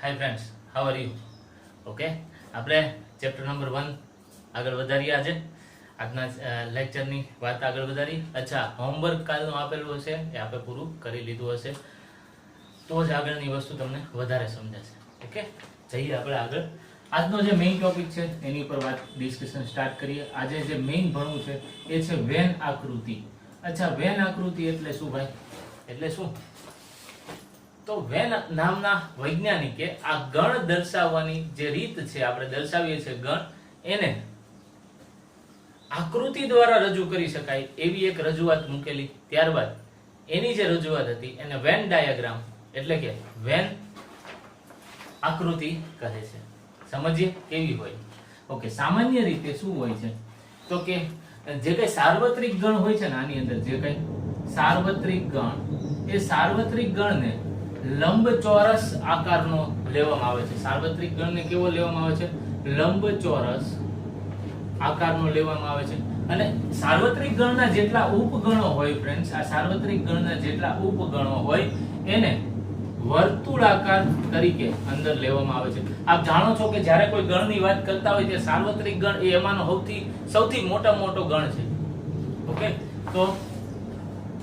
Hi friends, how are you? Okay, આપણે chapter number 1 આગળ વધારીએ. આજના લેક્ચરની વાત આગળ વધારી. અચ્છા, હોમવર્ક કાલનું આપેલું હશે એ આપણે પૂરું કરી લીધું હશે તો જ આગળની વસ્તુ તમને વધારે સમજાશે. ઓકે, જઈએ આપણે આગળ. આજનો જે મેઇન ટોપિક છે એની ઉપર વાત ડિસ્કશન સ્ટાર્ટ કરીએ. આજે જે મેઇન ભણવું છે એ છે વેન આકૃતિ. અચ્છા, વેન આકૃતિ એટલે શું ભાઈ? એટલે શું? તો વેન નામના વૈજ્ઞાનિકે આ ગણ દર્શાવવાની જે રીત છે, આપણે દર્શાવીએ છીએ ગણ, એને આકૃતિ દ્વારા રજૂ કરી શકાય એવી એક રજૂઆત મૂકેલી. ત્યારબાદ એની જે રજૂઆત હતી એને વેન ડાયાગ્રામ એટલે કે વેન આકૃતિ કહે છે. સમજીએ કેવી હોય. ઓકે, સામાન્ય રીતે શું હોય છે તો કે જે કઈ સાર્વત્રિક ગણ હોય છે ને, આની અંદર જે કઈ સાર્વત્રિક ગણ, એ સાર્વત્રિક ગણને લંબચોરસ આકારનો લેવામાં આવે છે. સાર્વત્રિક ગણને કેવો લેવામાં આવે છે? લંબચોરસ આકારનો લેવામાં આવે છે. અને સાર્વત્રિક ગણના જેટલા ઉપગણો હોય ફ્રેન્ડ્સ, આ સાર્વત્રિક ગણના જેટલા ઉપગણો હોય એને વર્તુળાકાર તરીકે અંદર લેવામાં આવે છે. આપ જાણો છો કે જ્યારે કોઈ ગણની વાત કરતા હોય તે સાર્વત્રિક ગણ એ એમાંનો સૌથી મોટો ગણ છે. ઓકે, તો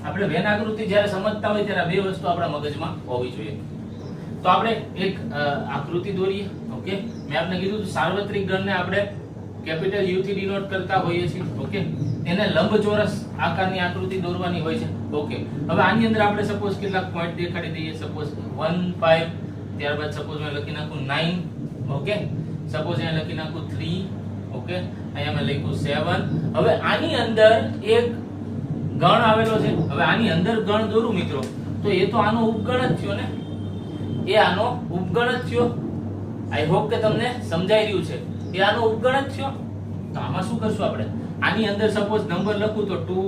આપણે વેન આકૃતિ જ્યારે સમજતા હોય ત્યારે બે વસ્તુ આપણા મગજમાં હોવી જોઈએ. તો આપણે એક આકૃતિ દોરીએ. ઓકે, મેં આપને કીધું સાર્વત્રિક ગણને આપણે કેપિટલ યુ થી ડિનોટ કરતા હોઈએ છીએ. ઓકે, એને લંબચોરસ આકારની આકૃતિ દોરવાની હોય છે. ઓકે, હવે આની અંદર આપણે સપોઝ કેટલાક પોઈન્ટ દેખાડી દઈએ. સપોઝ 1 5, ત્યારબાદ સપોઝ મેં લખી નાખું 9. ઓકે, સપોઝ અહીંયા લખી નાખું 3. ઓકે, અહીંયા મેં લખ્યું 7. હવે આની અંદર એક ગણ આવેલો છે. હવે આની અંદર ગણ દોરું મિત્રો, તો એ તો આનો ઉપગણ જ થયો ને, એ આનો ઉપગણ જ થયો. આઈ હોપ કે તમને સમજાઈ રહ્યું છે. એ આનો ઉપગણ જ થયો. તો આમાં શું કરશું આપણે? આની અંદર સપોઝ નંબર લખું તો 2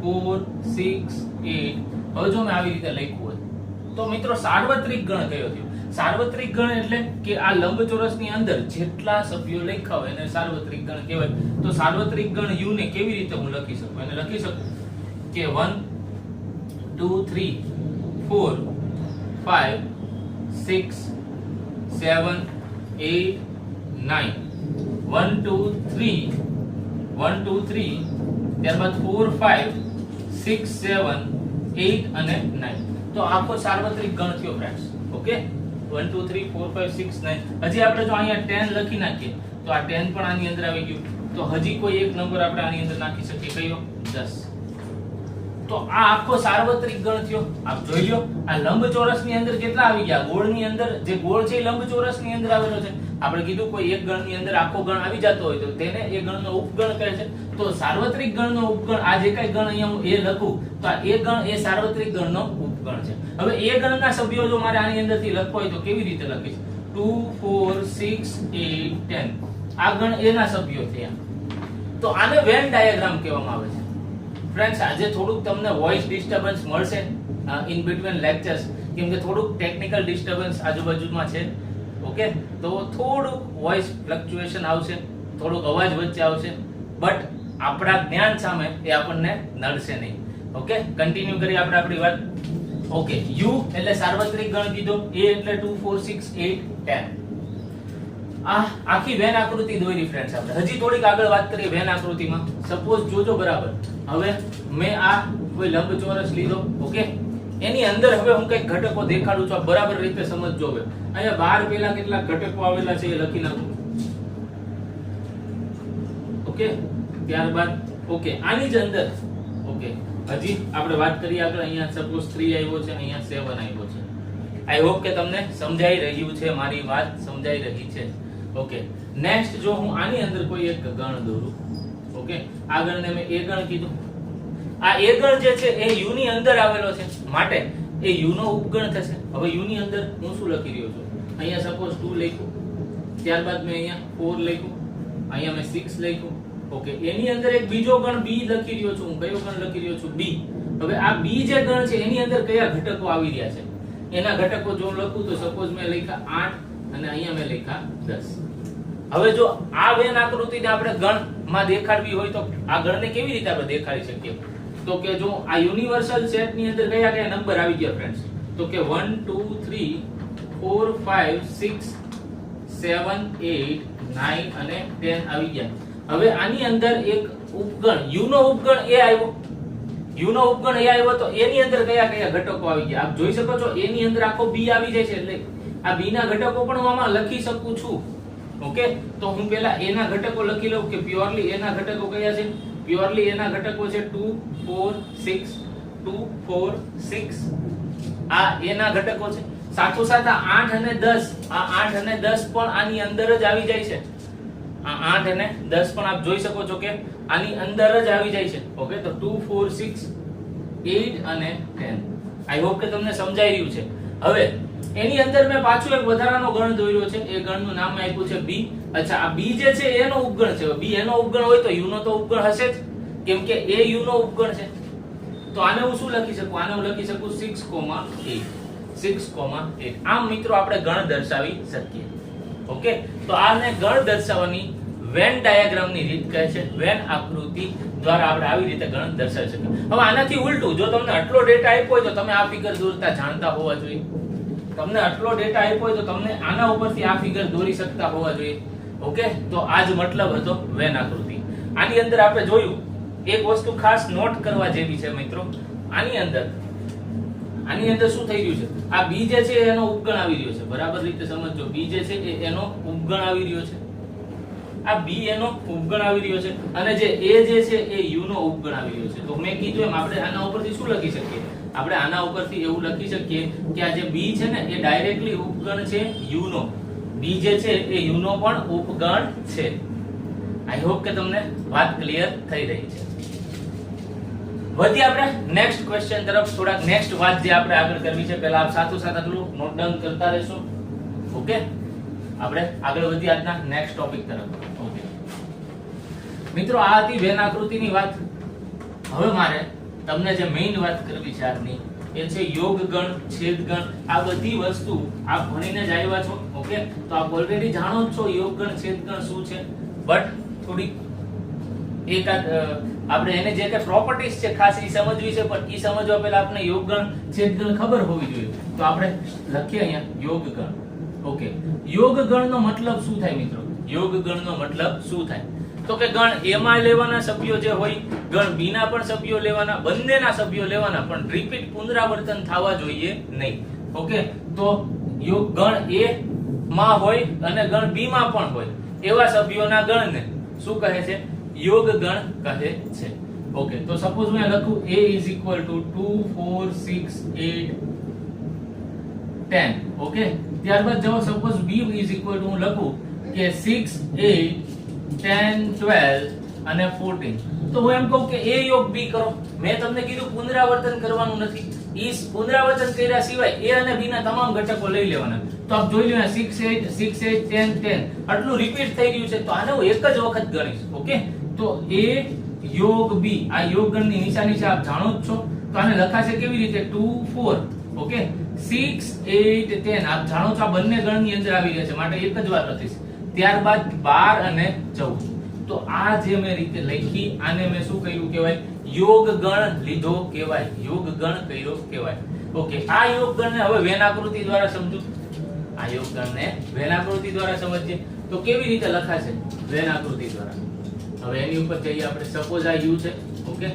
4 6 8. હવે જો મેં આવી રીતે લખ્યું હોય તો મિત્રો સાર્વત્રિક ગણ કયો થયો? સાર્વત્રિક ગણ એટલે કે આ લંબચોરસની અંદર જેટલા સભ્યો લખ્યા હોય એને સાર્વત્રિક ગણ કહેવાય. તો સાર્વત્રિક ગણ u ને કેવી રીતે હું લખી શકું? એને લખી શકું કે 1 2 3 4 5 6 7 8 9. 1 2 3 1 2 3, ત્યારબાદ 4 5 6 7 8 અને 9. તો આખો સાર્વત્રિક ગણ થયો ફ્રેન્ડ્સ. ઓકે, 1 2 3 4 5 6 9. હજી આપણે જો અહીંયા 10 લખી નાખીએ તો આ 10 પણ આની અંદર આવી ગયું. તો હજી કોઈ એક નંબર આપણે આની અંદર નાખી શકીએ. કયો? 10. તો આ આખો સાર્વત્રિક ગણ થયો. આપ જોઈ લો, આ લંબચોરસની અંદર કેટલા આવી ગયા? ગોળની અંદર જે ગોળ છે એ લંબચોરસની અંદર આવેલો છે. આપણે કીધું કોઈ એક ગણની અંદર આખો ગણ આવી જતો હોય તો તેને એ ગણનો ઉપગણ કહે છે. તો સાર્વત્રિક ગણનો ઉપગણ, આ જે કઈ ગણ અહીંયા હું એ લખું તો આ એ ગણ એ સાર્વત્રિક ગણનો ઉપગણ છે. હવે એ ગણના સભ્યો જો મારે આની અંદરથી લખવો હોય તો કેવી રીતે લખીશ? 2 4 6 8 10. આ ગણ એના સભ્યો થયા. તો આને વેન ડાયાગ્રામ કહેવામાં આવે છે. ફ્રેન્ડ્સ, આજે થોડુંક તમને વોઇસ ડિસ્ટર્બન્સ મળશે ઇન બિટવીન લેક્ચર્સ, કેમ કે થોડુંક ટેકનિકલ ડિસ્ટર્બન્સ આજુબાજુમાં છે. ઓકે, તો થોડુંક વોઇસ ફ્લક્ચ્યુએશન આવશે, થોડુંક અવાજ વચ્ચે આવશે, બટ આપણા જ્ઞાન સામે એ આપણને નડશે નહીં. ઓકે, કન્ટિન્યુ કરીએ આપણે આપણી વાત. ઓકે, u એટલે સાર્વત્રિક ગણ કીધો, a એટલે 2 4 6 8 10. આ આખી વેન આકૃતિ દોરી ફ્રેન્ડ્સ. આપણે હજી થોડીક આગળ વાત કરીએ વેન આકૃતિમાં. સપોઝ જોજો બરાબર, હવે મેં આ કોઈ લંબચોરસ લીધો. ઓકે, એની અંદર હવે હું કઈક ઘટકો દેખાડું છું, બરાબર રીતે સમજજો. હવે અહીંયા બહાર પેલા કેટલા ઘટકો આવેલા છે એ લખી નાખું. ઓકે, ત્યારબાદ ઓકે આની જ અંદર ઓકે હજી આપણે વાત કરીએ આગળ. અહીંયા સપોઝ 3 આવ્યો છે, અહીંયા 7 આવ્યો છે. આઈ હોપ કે તમને સમજાઈ રહ્યું છે, મારી વાત સમજાઈ રહી છે. ઓકે, નેક્સ્ટ જો હું આની અંદર કોઈ એક ગણ દોરું. ઓકે, આ ગણને મેં એ ગણ કીધું. આ એ ગણ જે છે એ u ની અંદર આવેલો છે, માટે એ u નો ઉપગણ થશે. હવે u ની અંદર હું શું લખી રહ્યો છું? અહીંયા સપોઝ 2 લખ્યું, ત્યારબાદ મેં અહીંયા 4 લખ્યું, અહીંયા મેં 6 લખ્યું. ઓકે, એની અંદર એક બીજો ગણ b લખી રહ્યો છું. હું કયો ગણ લખી રહ્યો છું? b. હવે આ b જે ગણ છે એની અંદર કયા ઘટકો આવી રહ્યા છે એના ઘટકો જો લખું તો સપોઝ મેં લખ્યા 8 અને અહીંયા મેં લખ્યા 10. હવે જો આ વેન આકૃતિને આપણે ગણમાં દેખાડવી હોય તો આ ગણને કેવી રીતે આપણે દેખાડી શકીએ? તો કે જો આ યુનિવર્સલ સેટ ની અંદર કયા કયા નંબર આવી ગયા ફ્રેન્ડ્સ? તો કે 1 2 3 4 5 6 7 8 9 અને 10 આવી ગયા. હવે આની અંદર એક ઉપગણ u નો ઉપગણ a આવ્યો. u નો ઉપગણ a આવ્યો તો એની અંદર કયા કયા ઘટકો આવી ગયા આપ જોઈ શકો છો. એની અંદર આખો b આવી જાય છે એટલે આ b ના ઘટકો પણ હું આમાં લખી શકું છું. ઓકે, તો હું પહેલા a ના ઘટકો લખી લઉં કે પ્યોરલી a ના ઘટકો કયા છે. પ્યોરલી a ના ઘટકો છે 2 4 6 2 4 6 આ a ના ઘટકો છે. સાથોસાથ આ 8 અને 10 આ 8 અને 10 પણ આની અંદર જ આવી જાય છે. આ 8 અને 10 પણ આપ જોઈ શકો છો કે આની અંદર જ આવી જાય છે. ઓકે, તો 2 4 6 8 અને 10. આઈ હોપ કે તમને સમજાઈ રહ્યું છે. હવે એની અંદર મેં પાછું એક વધારાનો ગણ દોર્યો છે. એ ગણનું નામ આપ્યું છે b. અચ્છા, આ b જે છે એનો ઉપગણ છે. b એનો ઉપગણ હોય તો u નો તો ઉપગણ હશે જ, કેમ કે a u નો ઉપગણ છે. તો આને હું શું લખી શકું? આને હું લખી શકું 6,8. 6,8. આમ મિત્રો આપણે ગણ દર્શાવી શકીએ. ઓકે, તો આને ગણ દર્શાવવાની વેન ડાયાગ્રામની રીત કહે છે. વેન આકૃતિ દ્વારા આપણે આવી રીતે ગણ દર્શાવી શકીએ. હવે આનાથી ઉલટું, જો તમને આટલો ડેટા આપ્યો હોય તો તમે આ ફિગર દોરતા જાણતા હોવા જોઈએ. તમને આટલો ડેટા આપ્યો હોય તો તમને આના ઉપરથી આ ફિગર દોરી શકતા હોવા જોઈએ. ઓકે, તો આ જ મતલબ હતો વેન આકૃતિ. આની અંદર આપણે જોયું એક વસ્તુ ખાસ નોટ કરવા જેવી છે મિત્રો. આની અંદર શું થઈ રહ્યું છે? આ b જે છે એનો ઉપગણ આવી રહ્યો છે. બરાબર રીતે સમજજો. b જે છે એનો ઉપગણ આવી રહ્યો છે. આ b એનો ઉપગણ આવી રહ્યો છે અને જે a જે છે એ u નો ઉપગણ આવી રહ્યો છે. તો મેં કીધું એમ આપણે આના ઉપરથી શું લખી શકીએ? આપણે આના ઉપરથી એવું લખી શકીએ કે આ જે b છે ને એ ડાયરેક્ટલી ઉપગણ છે u નો. b જે છે એ u નો પણ ઉપગણ છે. આઈ હોપ કે તમને વાત ક્લિયર થઈ રહી છે. વધી આપણે નેક્સ્ટ ક્વેશ્ચન તરફ. થોડાક નેક્સ્ટ વાત જે આપણે આગળ કરવી છે, પહેલા આપ સાથોસાથ આટલું નોટ ડાઉન કરતા રહેશો. ઓકે, આપણે આગળ વધી આજના નેક્સ્ટ ટોપિક તરફ. ઓકે મિત્રો, આ હતી વેન આકૃતિની વાત. હવે મારે તમને જે મેઈન વાત કરવી છે આજની એ છે યોગ ગણ, છેદ ગણ. આ બધી વસ્તુ આપ ભણીને જ આવ્યા છો. ઓકે, તો આપ ઓલરેડી જાણો જ છો યોગ ગણ, છેદ ગણ શું છે. બટ થોડી એકાદ આપણે એને જે કે પ્રોપર્ટીઝ છે ખાસ એ સમજવી છે. પણ એ સમજવા પહેલા આપણે યોગ ગણ, છેદ ગણ ખબર હોવી જોઈએ. તો આપણે લખીએ અહીંયા યોગ ગણ. ઓકે, યોગ ગણનો મતલબ શું થાય મિત્રો? યોગ ગણનો મતલબ શું થાય? તો કે ગણ a માં લેવાના સભ્યો જે હોય, ગણ b ના પણ સભ્યો લેવાના, બંનેના સભ્યો લેવાના, પણ રિપીટ પુનરાવર્તન થવા જોઈએ નહીં. ઓકે, તો યોગ ગણ a માં હોય અને ગણ b માં પણ હોય એવા સભ્યોના ગણને શું કહે છે? યોગ ગણ કહે છે. ઓકે, તો સપોઝ મેં લખું a = 2 4 6 8 10. ઓકે, ત્યારબાદ જો સપોઝ b = હું લખું કે 6 8 10 12 અને 14. તો હું એમ કહું કે a યોગ b કરો. મેં તમને કીધું પુનરાવર્તન કરવાનું નથી. ઈ પુનરાવર્તન કર્યા સિવાય a અને b ના તમામ ઘટકો લઈ લેવાના. તો આપ જોઈ લો 6 8 6 8 10 10 આટલું રિપીટ થઈ રહ્યું છે. તો આને હું એક જ વખત ગણીશ. ઓકે, તો a યોગ b, આ યોગ ગણની નિશાની છે આપ જાણો જ છો. તો આને લખાશે કેવી રીતે? 2 4. ઓકે, 6 8 10 આપ જાણો છો આ બંને ગણની અંદર આવી રહ્યા છે, માટે એક જ વાર લખીશ. ત્યારબાદ 12 અને 14. તો આ જે મેં રીતે લખી આને મેં શું કહ્યું કહેવાય? યોગ ગણ લીધો કહેવાય. યોગ ગણ કર્યો કહેવાય. ઓકે, આ યોગ ગણને હવે વેન આકૃતિ દ્વારા સમજો. આ યોગ ગણને વેન આકૃતિ દ્વારા સમજીએ તો કેવી રીતે લખાશે વેન આકૃતિ દ્વારા. હવે એની ઉપર જઈએ આપણે. સપોઝ આ u છે. ઓકે,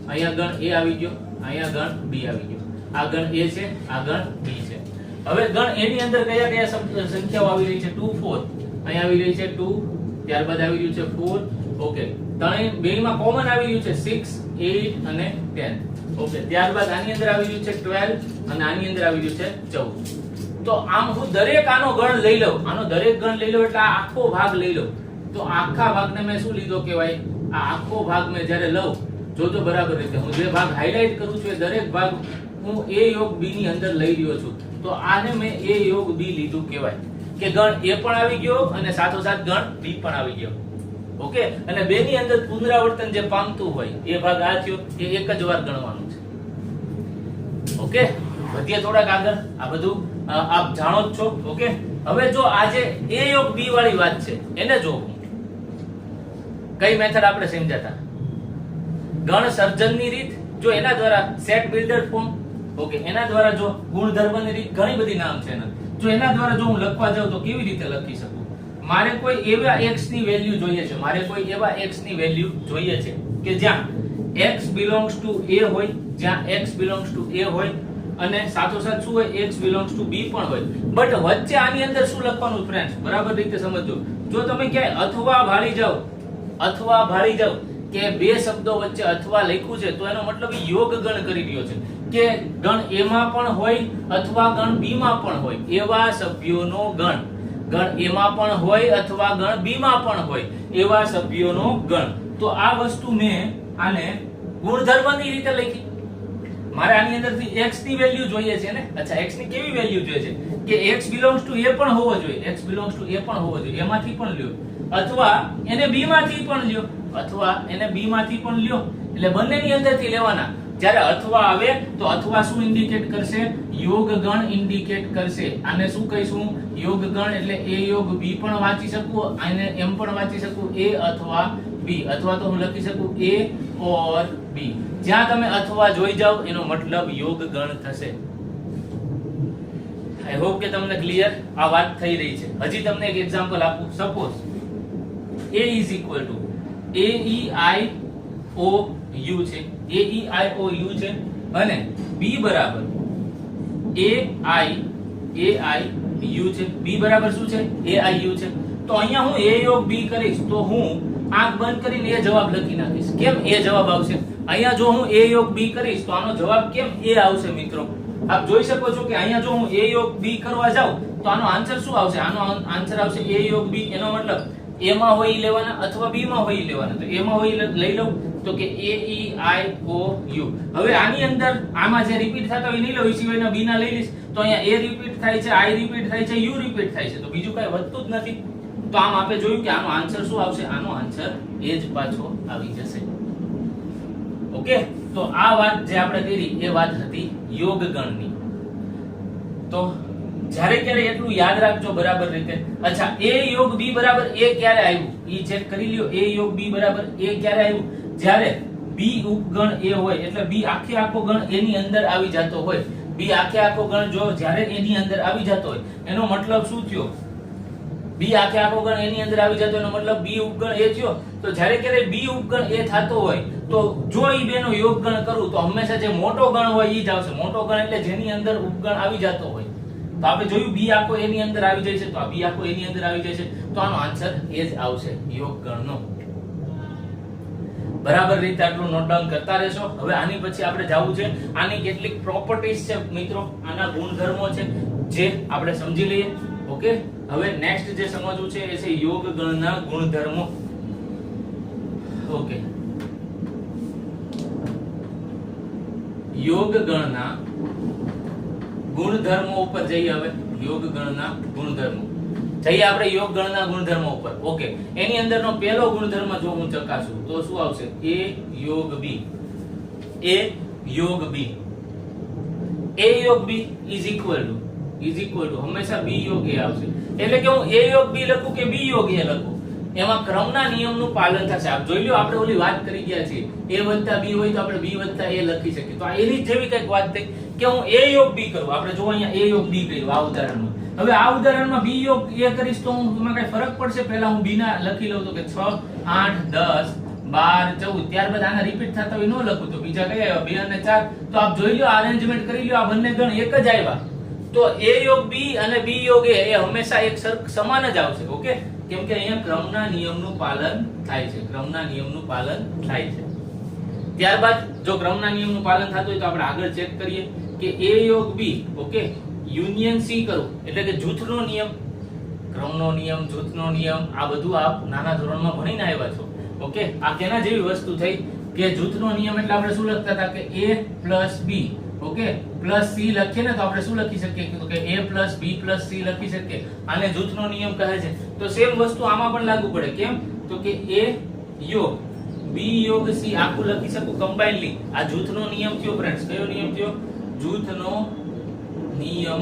અહીંયા ગણ a આવી ગયો, અહીંયા ગણ b આવી ગયો. આ ગણ a છે, આ ગણ b છે. હવે ગણ a ની અંદર કયા કયા સંખ્યાઓ આવી રહી છે? 2 4. અહીંયા આવી રહી છે 2, ત્યારબાદ આવી રહ્યું છે 4. ઓકે, ત્રણેય બેયમાં કોમન આવી રહ્યું છે 6 8 અને 10. ઓકે, ત્યારબાદ આની અંદર આવી રહ્યું છે 12 અને આની અંદર આવી રહ્યું છે 14. તો આમ હું દરેક આનો ગણ લઈ લઉં, આનો દરેક ગણ લઈ લઉં એટલે આ આખો ભાગ લઈ લઉં. તો આખા ભાગને મેં શું લીધો કહેવાય? આ આખો ભાગ મેં જ્યારે લઉં, જોજો બરાબર રીતે હું જે ભાગ હાઇલાઇટ કરું છું એ દરેક ભાગ હું a યોગ b ની અંદર લઈ રહ્યો છું. તો આને મેં a યોગ b લીધું કહેવાય કે ગણ a પણ આવી ગયો અને સાથોસાથ ગણ b પણ આવી ગયો. ઓકે, અને બે ની અંદર પુનરાવર્તન જે પામતું હોય એ ભાગ આ થયો, એ એક જ વાર ગણવાનું છે. ઓકે, વધીએ થોડાક આગળ. આ બધું આપ જાણો જ છો. ઓકે, હવે જો આ જે a યોગ b વાળી વાત છે એને જો કઈ મેથડ આપણે સમજાતા? ગણ સર્જનની રીત, જો એના દ્વારા સેટ બિલ્ડર ફોર્મ. ઓકે, એના દ્વારા જો ગુણધર્મની રીત, ઘણી બધી નામ છે એના. જો એના દ્વારા જો હું લખવા જાઉં તો કેવી રીતે લખી શકું? મારે કોઈ એવા x ની વેલ્યુ જોઈએ છે, મારે કોઈ એવા x ની વેલ્યુ જોઈએ છે કે જ્યાં x belongs to a હોય, જ્યાં x belongs to a હોય અને સાથોસાથ શું હોય, x belongs to b પણ હોય. બટ વચ્ચે આની અંદર શું લખવાનું ફ્રેન્ડ્સ, બરાબર રીતે સમજજો. જો તમે ક્યાંય અથવા ભાળી જાવ કે બે શબ્દો વચ્ચે અથવા લખ્યું છે તો એનો મતલબ યોગ ગણ કરી રહ્યો છે કે ગણ a માં પણ હોય અથવા ગણ b માં પણ હોય, એવા સભ્યોનો ગણ a માં પણ હોય અથવા ગણ b માં પણ હોય, એવા સભ્યોનો ગણ. તો આ વસ્તુ મેં આને ગુણધર્મની રીતે લખી. મારે આની અંદરથી x ની વેલ્યુ જોઈએ છે ને. અચ્છા, x ની કેવી વેલ્યુ જોઈએ છે કે x belongs to a પણ હોવો જોઈએ, x belongs to a પણ હોવો જોઈએ, એમાંથી પણ લ્યો અથવા એને b માંથી પણ લ્યો, અથવા એને b માંથી પણ લ્યો. એટલે બંનેની અંદરથી લેવાના. જ્યારે અથવા આવે તો અથવા શું ઇન્ડિકેટ કરશે? યોગ ગણ ઇન્ડિકેટ કરશે. આને શું કહીશું? યોગ ગણ. એટલે a યોગ b પણ વાંચી શકું, આને એમ પણ વાંચી શકું a અથવા b, અથવા તો હું લખી શકું a or b. જ્યાં તમે અથવા જોઈ જાવ એનો મતલબ યોગ ગણ થશે. આઈ હોપ કે તમને ક્લિયર આ વાત થઈ રહી છે. હજી તમને એક એક્ઝામ્પલ આપું. Suppose a is equal to a e i o u છે, a e i o u છે અને b બરાબર a i u છે. b બરાબર શું છે? a i u છે. તો અહીંયા હું a યોગ b કરીશ તો હું આંખ બંધ કરીને એ જવાબ લખી નાખીશ. કેમ એ જવાબ આવશે? અહીંયા જો હું a યોગ b કરીશ તો આનો જવાબ કેમ a આવશે મિત્રો? આપ જોઈ શકો છો કે અહીંયા જો હું a યોગ b કરવા જાઉં તો આનો આન્સર શું આવશે? આનો આન્સર આવશે a યોગ b. એનો મતલબ a માં હોય લેવાના અથવા b માં હોય લેવાના. તો a માં હોય લઈ લઉં તો કે a e i o u. હવે આની અંદર આમાં જે રિપીટ થતા હોય નહીં લઉં, એ સિવાયના b ના લઈ લઈશ તો અહીંયા a રિપીટ થાય છે, i રિપીટ થાય છે, u રિપીટ થાય છે, તો બીજું કઈ વધતું જ નથી. તો આમ આપણે જોયું કે આનો આન્સર શું આવશે? આનો આન્સર એ જ પાછો આવી જશે. ઓકે, તો આ વાત જે આપણે કરી એ વાત હતી યોગ ગણની. તો જ્યારે ક્યારે એટલું યાદ રાખજો બરાબર રીતે. અચ્છા, a યોગ b બરાબર a ક્યારે આવ્યું? ઈ ચેક કરી લ્યો. a યોગ b બરાબર a ક્યારે આવ્યું? જ્યારે b ઉપગણ a હોય, એટલે b આખે આખો ગણ એની અંદર આવી જતો હોય. b આખે આખો ગણ જો જ્યારે એની અંદર આવી જતો હોય એનો મતલબ શું થયો? b આખે આખો ગણ એની અંદર આવી જતો એનો મતલબ b ઉપગણ a થયો. તો જ્યારે ક્યારે b ઉપગણ a થતો હોય તો જો ઈ બેનો યોગ ગણ કરું તો હંમેશા જે મોટો ગણ હોય ઈ જ આવશે. મોટો ગણ એટલે જેની અંદર ઉપગણ આવી જતો હોય. તો આપણે જોયું b આખો એની અંદર આવી જાય છે, તો આ b આખો એની અંદર આવી જાય છે, તો આનો આન્સર એ જ આવશે યોગ ગણનો. બરાબર રીતે આટલું નોટ ડાઉન કરતા રહેશો. હવે આની પછી આપણે જાવું છે આની કેટલીક પ્રોપર્ટીઝ છે મિત્રો, આના ગુણધર્મો છે જે આપણે સમજી લઈએ. ઓકે, હવે નેક્સ્ટ જે સમજવું છે એ છે યોગ ગણના ગુણધર્મો. ઓકે, યોગ ગણના ગુણધર્મો ઉપર જઈએ. હવે યોગ ગણના ગુણધર્મો જઈએ આપણે યોગ ગણના ગુણધર્મો ઉપર. ઓકે, એની અંદરનો પહેલો ગુણધર્મ જો હું ચકાસું તો શું આવશે? a યોગ b. a યોગ b, a યોગ b is equal to હંમેશા b યોગ a આવશે. એટલે કે હું a યોગ b લખું કે b યોગ a લખું, એમાં ક્રમના નિયમનું પાલન થશે. આપ જોઈ લો, આપણે ઓલી વાત કરી ગયા છીએ a વત્તા b હોય તો આપણે b વત્તા a લખી શકીએ. તો આ એની જેવી કઈક વાત થઈ કે હું a યોગ b કરું. આપણે જો અહીંયા a યોગ b કર્યું આ ઉદાહરણમાં. હવે આ ઉદાહરણમાં b યોગ a કરીશ તો એમાં કઈ ફરક પડશે? પહેલા હું b ના લખી લઉં તો કે 6 8 10 12 14, ત્યારબાદ આના રિપીટ થતા હોય ન લખું તો બીજા કયા આવ્યા? 2 અને 4. તો આપ જોઈ લો, અરેન્જમેન્ટ કરી લો, આ બંને ગણ એક જ આવ્યા. તો a યોગ b અને b યોગ a એ હંમેશા એક સમાન જ આવશે. ઓકે, કેમ કે અહીંયા ક્રમના નિયમનું પાલન થાય છે. ક્રમના નિયમનું પાલન થાય છે. ત્યારબાદ જો ક્રમના નિયમનું પાલન થતું હોય તો આપણે આગળ ચેક કરીએ કે a યોગ b, ઓકે, યુનિયન c કરું એટલે કે જૂથનો નિયમ. ક્રમનો નિયમ, જૂથનો નિયમ, આ બધું આપ નાના ધોરણમાં ભણીને આવ્યા છો. ઓકે, આ કેના જેવી વસ્તુ થઈ કે જૂથનો નિયમ એટલે આપણે શું લખતા હતા કે a plus b, okay, plus c લખીએ ને તો આપણે શું લખી શકીએ તો કે a plus b plus c લખી શકીએ. આને જૂથનો નિયમ કહે છે. તો સેમ વસ્તુ આમાં પણ લાગુ પડે. કેમ? તો કે a યોગ b યોગ c આખું લખી શકું કમ્બાઇનલી. આ જૂથનો નિયમ થયો ફ્રેન્ડ્સ. કયો નિયમ થયો? જૂથનો નિયમ.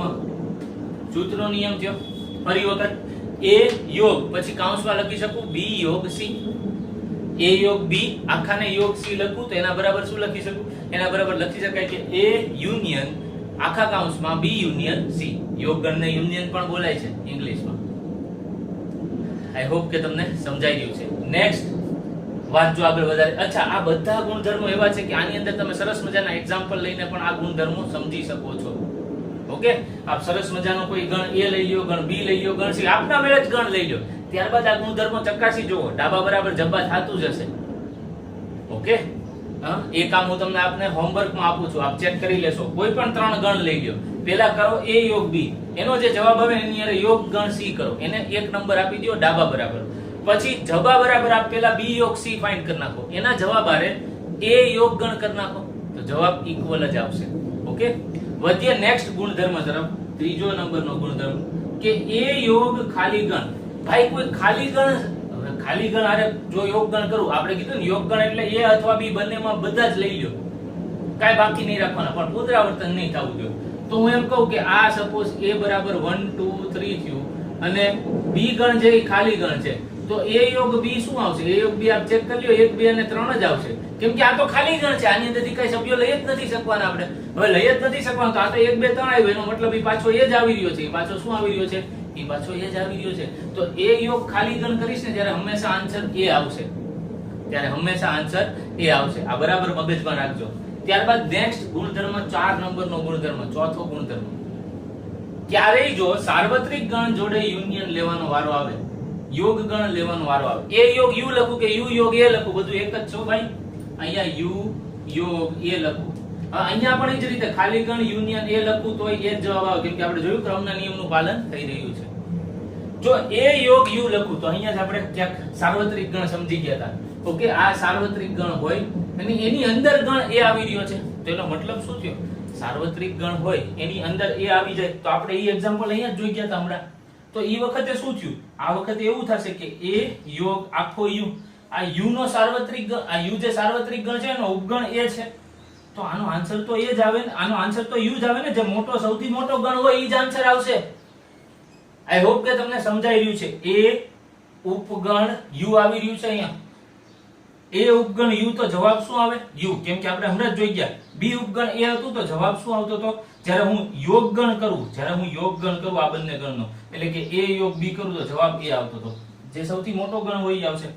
જૂથનો નિયમ થયો. ફરી વખત a યોગ પછી કૌંસમાં લખી શકું b યોગ c. a યોગ b આખાને યોગ c લખું તો એના બરાબર શું લખી શકું? એના બરાબર લખી શકાય કે a યુનિયન આખા કૌંસમાં b યુનિયન c. યોગ ગણને યુનિયન પણ બોલાય છે ઇંગ્લિશમાં. આઈ હોપ કે તમને સમજાઈ ગયું છે. નેક્સ્ટ વાત જો આગળ વધારે. અચ્છા, આ બધા ગુણધર્મો એવા છે કે આની અંદર તમે સરસ મજાના એક્ઝામ્પલ લઈને પણ આ ગુણધર્મો સમજી શકો છો. ઓકે, આપ સરસ મજાનો કોઈ ગણ A લઈ લ્યો, ગણ B લઈ લ્યો, ગણ C, આપના મેળે જ ગણ લઈ લ્યો. ત્યારબાદ આ ગુણધર્મો ચકાસી જુઓ, ડાબા બરાબર જબ્બા થાતું જ હશે. ઓકે, એ કામ હું તમને આપને હોમવર્કમાં આપું છું, આપ ચેક કરી લેશો. કોઈ પણ 3 ગણ લઈ લ્યો, પહેલા કરો A યોગ B, એનો જે જવાબ આવે એની અંદર યોગ ગણ C કરો, એને 1 નંબર આપી દો ડાબા બરાબર. પછી જબા બરાબર આપ પહેલા B યોગ C ફાઇન્ડ કરી નાખો, એના જવાબ આરે A યોગ ગણ કરી નાખો, તો જવાબ ઇક્વલ જ આવશે. ઓકે, વધીએ નેક્સ્ટ ગુણધર્મ તરફ. ત્રીજો નંબરનો ગુણધર્મ કે A યોગ ખાલી ગણ. ભાઈ કોઈ ખાલી ગણ, હવે ખાલી ગણ આરે જો યોગ ગણ કરું, આપણે કીધું ને યોગ ગણ એટલે A અથવા B બંનેમાં બધા જ લઈ લ્યો, કાઈ બાકી નહીં રાખવાના, પણ પુનરાવર્તન નહીં થવું જોઈએ. તો હું એમ કહું કે આ સપોઝ A બરાબર 1 2 3 થયું અને B ગણ જે ખાલી ગણ છે, તો A યોગ B શું આવશે? A યોગ B આપ ચેક કરી લ્યો, 1 2 અને 3 જ આવશે, કેમ કે આ તો ખાલી ગણ છે, આની અંદરથી કઈ સભ્યો લઈ જ નથી શકવાના આપણે. હવે લઈ જ નથી શકવાના, તો આ તો 1 2 3 આવ્યો, એનો મતલબ એ પાછો એ જ આવી રહ્યો છે. એ પાછો શું આવી રહ્યો છે? એ પાછો એ જ આવી રહ્યો છે. તો A યોગ ખાલી ગણ કરીશ ને ત્યારે હંમેશા આન્સર A આવશે, ત્યારે હંમેશા આન્સર A આવશે. આ બરાબર મગજમાં રાખજો. ત્યારબાદ નેક્સ્ટ ગુણધર્મ 4 નંબરનો ગુણધર્મ, ચોથો ગુણધર્મ. ક્યારેય જો સાર્વત્રિક ગણ જોડે યુનિયન લેવાનો વારો આવે, યોગ ગણ લેવાનો વારો આવે, A યોગ U લખું કે U યોગ A લખું, બધું એક જ છો ભાઈ. અહીંયા U યોગ A લખું, અહીંયા પણ એ જ રીતે ખાલી ગણ યુનિયન A લખું તો એ જ જવાબ આવે, કેમ કે આપણે જોયું ક્રમના નિયમનું પાલન થઈ રહ્યું છે. જો A યોગ U લખું તો અહીંયા જ આપણે ક્યાંક સાર્વત્રિક ગણ સમજી ગયા હતા. ઓકે, આ સાર્વત્રિક ગણ હોય અને એની અંદર ગણ A આવી રહ્યો છે, તો એનો મતલબ શું થયો? સાર્વત્રિક ગણ હોય એની અંદર A આવી જાય, તો આપણે એ એક્ઝામ્પલ અહીંયા જ જોઈ ગયા હતા હમણાં. તો એ વખતે શું થયું? આ વખતે એવું થશે કે A યોગ આખો U, આ U નો સાર્વત્રિક ગણ, આ U જે સાર્વત્રિક ગણ છે એનો ઉપગણ A છે, તો આનો આન્સર તો એ જ આવે ને, આનો આન્સર તો U જ આવે ને. જે મોટો સૌથી મોટો ગણ હોય એ જ આન્સર આવશે. આઈ હોપ કે તમને સમજાઈ રહ્યું છે. A ઉપગણ U આવી રહ્યું છે અહીંયા, A ઉપગણ U, તો જવાબ શું આવે? U, કેમ કે આપણે હમણાં જ જોઈ ગયા. B ઉપગણ A હતું તો જવાબ શું આવતો હતો? જ્યારે હું યોગ ગણ કરું, આ બંને ગણનો, એટલે કે A યોગ B કરું તો જવાબ A આવતો હતો. જે સૌથી મોટો ગણ હોય એ આવશે.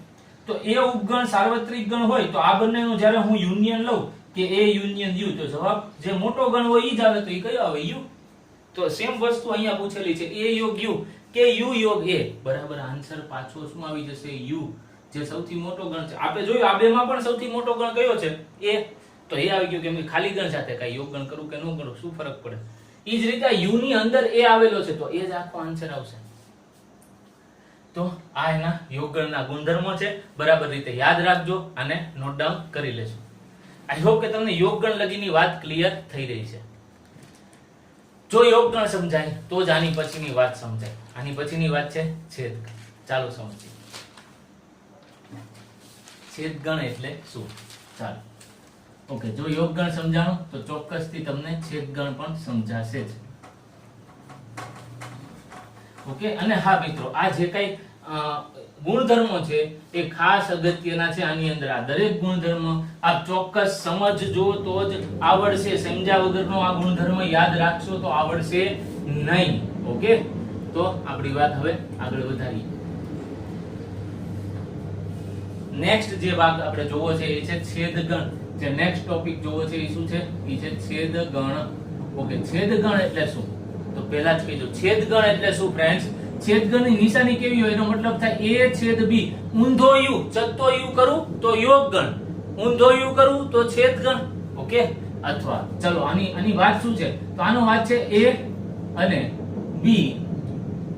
તો A ઉપગણ સાર્વત્રિક ગણ હોય તો આ બંનેનું જ્યારે હું યુનિયન લઉં કે A યુનિયન U, તો જવાબ જે મોટો ગણ હોય એ જ આવે, તો એ કયો આવે? U. તો સેમ વસ્તુ અહીંયા પૂછેલી છે, A યોગ U કે U યોગ A, બરાબર આન્સર પાછો શું આવી જશે? U, જે સૌથી મોટો ગણ છે. આપણે જોયું આ બેમાં પણ સૌથી મોટો ગણ કયો છે? A, તો એ આવી ગયું, કેમ કે ખાલી ગણ સાથે કઈ યોગ ગણ કરું કે ન કરું શું ફરક પડે. એ જ રીતે U ની અંદર A આવેલો છે, તો એ જ આખો આન્સર આવશે. તો આ એના યોગ ગણના ગુણધર્મો છે, બરાબર રીતે યાદ રાખજો અને નોટ ડાઉન કરી લેજો. આઈ હોપ કે તમને યોગ ગણ લગીની વાત ક્લિયર થઈ રહી છે. જો યોગ ગણ સમજાય તો જ આની પછીની વાત સમજાય. આની પછીની વાત છે છેદ ગણ. ચાલો સમજીએ છેદ ગણ એટલે શું. ચાલો, ઓકે, જો યોગ ગણ સમજાણો તો ચોક્કસથી તમને છેદ ગણ પણ સમજાશે જ. ઓકે, અને હા મિત્રો, આ જે કઈ ગુણધર્મો છે એ ખાસ અગત્યના છે. આની અંદર આ દરેક ગુણધર્મ આપ ચોક્કસ સમજજો તો જ આવડશે. સમજ્યા વગરનો આ ગુણધર્મ યાદ રાખશો તો આવડશે નહીં. ઓકે, તો આપણી વાત હવે આગળ વધારીએ. નેક્સ્ટ જે ભાગ આપણે જોવો છે એ છે છેદ ગણ. જે નેક્સ્ટ ટોપિક જોવો છે એ શું છે? એ છે છેદ ગણ. ઓકે, છેદ ગણ એટલે શું? તો પહેલા જ કહી દો, છેદ ગણ એટલે શું ફ્રેન્ડ્સ? છેદ ગણની નિશાની કેવી હોય? એનો મતલબ થાય A છેદ B. ઊંધો U, ચત્તો U કરું તો યોગ ગણ, ઊંધો U કરું તો છેદ ગણ. ઓકે, અથવા ચલો આની વાત શું છે? તો આનો વાત છે A અને B,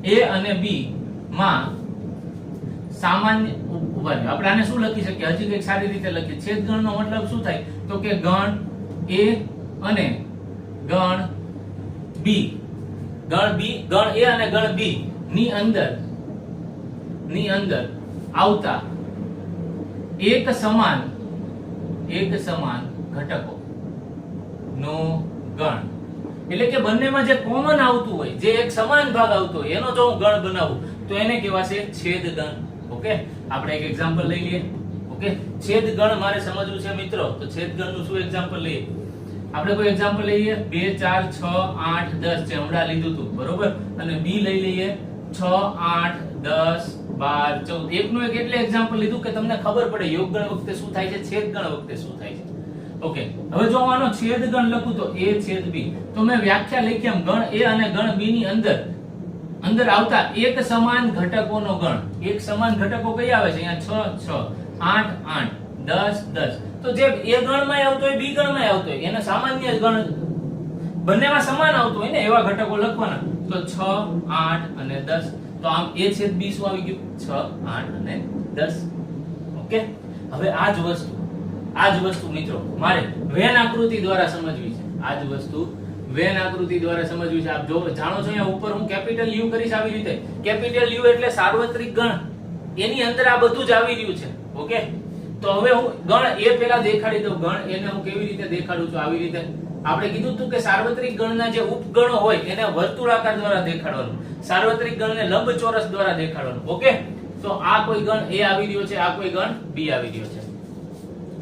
A અને B માં સામાન્ય. આપણે આને શું લખી શકીએ? હજી કંઈક સારી રીતે લખીએ. છેદ ગણનો મતલબ શું થાય? તો કે ગણ A અને ગણ B, ગણ B, ગણ A અને ગણ B ની અંદર આવતા એક સમાન ઘટકો નો ગણ. એટલે કે બંનેમાં જે કોમન આવતું હોય, જે એક સમાન ભાગ આવતો હોય, એનો જો હું ગણ બનાવું તો એને કહેવાશે છેદ ગણ. ઓકે, આપણે એક એક્ઝામ્પલ લઈ લઈએ. ઓકે, છેદ ગણ મારે સમજવું છે મિત્રો, તો છેદ ગણનું શું એક્ઝામ્પલ લઈએ? આપણે કોઈ એક્ઝામ્પલ લઈએ 2 4 6 8 10 છે હમણાં લીધું હતું બરોબર, અને બી લઈ લઈએ 6 8 10 12 14 એકનું એક એટલે એક્ઝામ્પલ લીધું કે તમને ખબર પડે યોગગણ વખતે શું થાય છે, છેદગણ વખતે શું થાય છે. ઓકે, હવે જો હું આનો છેદગણ લખું તો a છેદ b, તો મેં વ્યાખ્યા લખી એમ ગણ a અને ગણ b ની અંદર આવતા એક સમાન ઘટકોનો ગણ. એક સમાન ઘટકો કઈ આવે છે અહીંયા 6 6 8 8 10 10. તો જે a ગણમાં આવતો હોય b ગણમાં આવતો હોય એને સામાન્ય ગણ બંનેમાં સમાન આવતો હોય ને એવા ઘટકો લખવાના. તો 6 8 અને 10. તો આમ a છેદ b શું આવી ગયું 6 8 અને 10. ઓકે, હવે આ જ વસ્તુ મિત્રો મારે વેન આકૃતિ દ્વારા સમજવી છે. આ જ વસ્તુ વેન આકૃતિ દ્વારા સમજવી છે. આપ જો જાણો છો અહીંયા ઉપર હું કેપિટલ U કરીશ આવી રીતે. કેપિટલ U એટલે સાર્વત્રિક ગણ, એની અંદર આ બધું જ આવી રહ્યું છે. ઓકે, તો હવે હું ગણ એ પેલા દેખાડી દઉં. ગણ એને હું કેવી રીતે દેખાડું છું આવી રીતે. આપણે કીધું હતું કે સાર્વત્રિક ગણના જે ઉપગણો હોય એને વર્તુળાકાર દ્વારા દેખાડવાનું, સાર્વત્રિક ગણને લંબચોરસ દ્વારા દેખાડવાનું. ઓકે, તો આ કોઈ ગણ A આવી રહ્યો છે, આ કોઈ ગણ B આવી રહ્યો છે.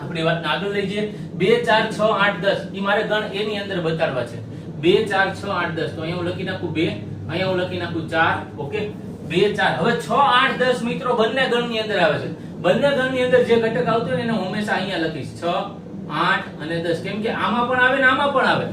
આપણી વાતને આગળ લઈ જઈએ. 2 4 6 8 10 ઈ મારે ગણ A ની અંદર બતાડવા છે. 2 4 6 8 10 તો અહીંયા હું લખી નાખું 2, અહીંયા હું લખી નાખું 4. ઓકે, 2 4. હવે 6 8 10 મિત્રો બંને ગણની અંદર આવે છે. બંને ગણની અંદર જે ઘટક આવતો હોય એને હું હંમેશા અહીંયા લખીશ 6 8 અને 10, કેમ કે આમાં પણ આવે ને આમાં પણ આવે,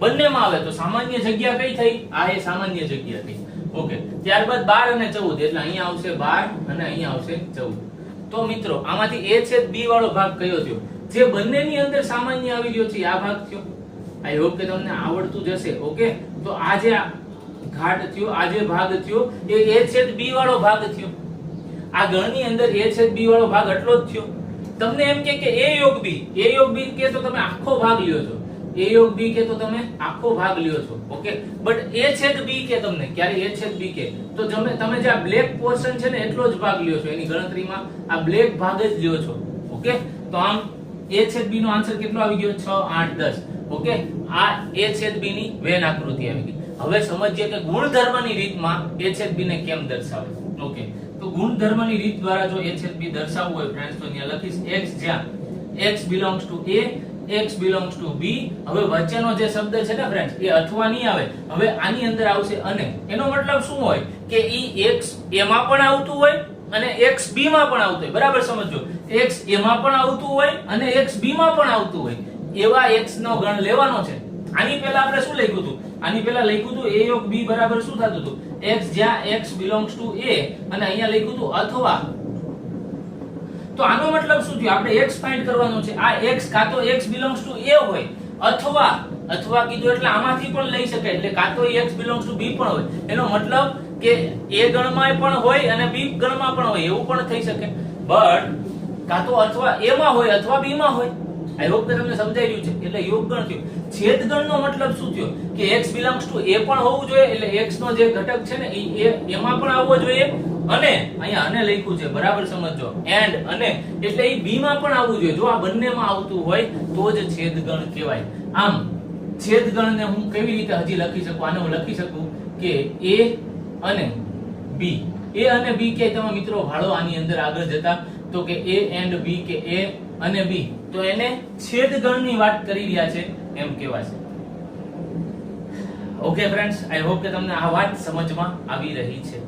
બંનેમાં આવે. તો સામાન્ય જગ્યા કઈ થઈ? આ એ સામાન્ય જગ્યા થઈ. ઓકે, ત્યારબાદ 12 અને 14 એટલે અહીંયા આવશે 12 અને અહીંયા આવશે 14. તો મિત્રો આમાંથી a છેદ b વાળો ભાગ કયો થયો? જે બંનેની અંદર સામાન્ય આવી રહ્યો છે આ ભાગ થયો. આઈ હોપ કે તમને આવડતું જશે. ઓકે, તો આ જે ઘાટ થયો, આ જે ભાગ થયો એ a છેદ b વાળો ભાગ થયો. આ ગણની અંદર a છેદ b વાળો ભાગ એટલો જ થયો. તમને એમ કે a યોગ b કે તો તમે આખો ભાગ લ્યો છો, a યોગ b કે તો તમે આખો ભાગ લ્યો છો. ઓકે, બટ a છેદ b કે તમને ક્યારે a છેદ b કે તો તમે જે આ બ્લેક પોર્શન છે ને એટલો જ ભાગ લ્યો છો. એની ગણતરીમાં આ બ્લેક ભાગ જ લ્યો છો. ઓકે, તો આમ a છેદ b નો આન્સર કેટલો આવી ગયો? 6 8 10. ઓકે, આ a છેદ b ની વેન આકૃતિ આવી ગઈ. હવે સમજીએ કે ગુણધર્મની રીતમાં a છેદ b ને કેમ દર્શાવે. ઓકે, તો ગુણધર્મની રીત દ્વારા જો a છેદ b દર્શાવવું હોય ફ્રેન્ડ્સ તો અહીંયા લખીશ x, જ્યાં x belongs to a, x belongs to b. હવે વચ્ચેનો જે શબ્દ છે ને ફ્રેન્ડ્સ એ અથવા નહીં આવે. હવે આની અંદર આવશે અને. એનો મતલબ શું હોય કે ઈ x a માં પણ આવતું હોય અને x b માં પણ આવતું હોય. બરાબર સમજો, x a માં પણ આવતું હોય અને x b માં પણ આવતું હોય એવા x નો ગણ લેવાનો છે. આની પહેલા આપણે શું લખ્યું હતું? આની પહેલા લખ્યું હતું a યોગ b બરાબર શું થતું હતું? x, જ્યાં x belongs to a અને અહીંયા લખ્યું હતું અથવા. તો આનો મતલબ શું થયું? આપણે x ફાઇન્ડ કરવાનો છે. આ x કાં તો x belongs to a હોય અથવા કીધું એટલે આમાંથી પણ લઈ શકાય, એટલે કાં તો x belongs to b પણ હોય. એનો મતલબ કે a ગણમાં પણ હોય અને b ગણમાં પણ હોય એવું પણ થઈ શકે. બટ કાં તો અથવા a માં હોય અથવા b માં હોય. આઈ હોપ કે તમને સમજાઈ રહ્યું છે. એટલે યોગગણ થયું. છેદગણનો મતલબ શું થયો કે x belongs to a પણ હોવું જોઈએ, એટલે x નો જે ઘટક છે ને એ એમાં પણ આવવો જોઈએ. અને અહીંયા અને લખ્યું છે બરાબર સમજો, એન્ડ અને એટલે એ b માં પણ આવવું જોઈએ. જો આ બંનેમાં આવતું હોય તો જ છેદગણ કહેવાય. આમ છેદગણને હું કેવી રીતે હજી લખી શકું? આને હું લખી શકું કે a અને b. a અને b કે તમે મિત્રો ભાળો આની અંદર આગળ જતા તો કે a and b કે a અને b, તો એને છેદગણની વાત કરી રહ્યા છે એમ કહેવાશે. ઓકે ફ્રેન્ડ્સ, આઈ હોપ કે તમને આ વાત સમજમાં આવી રહી છે.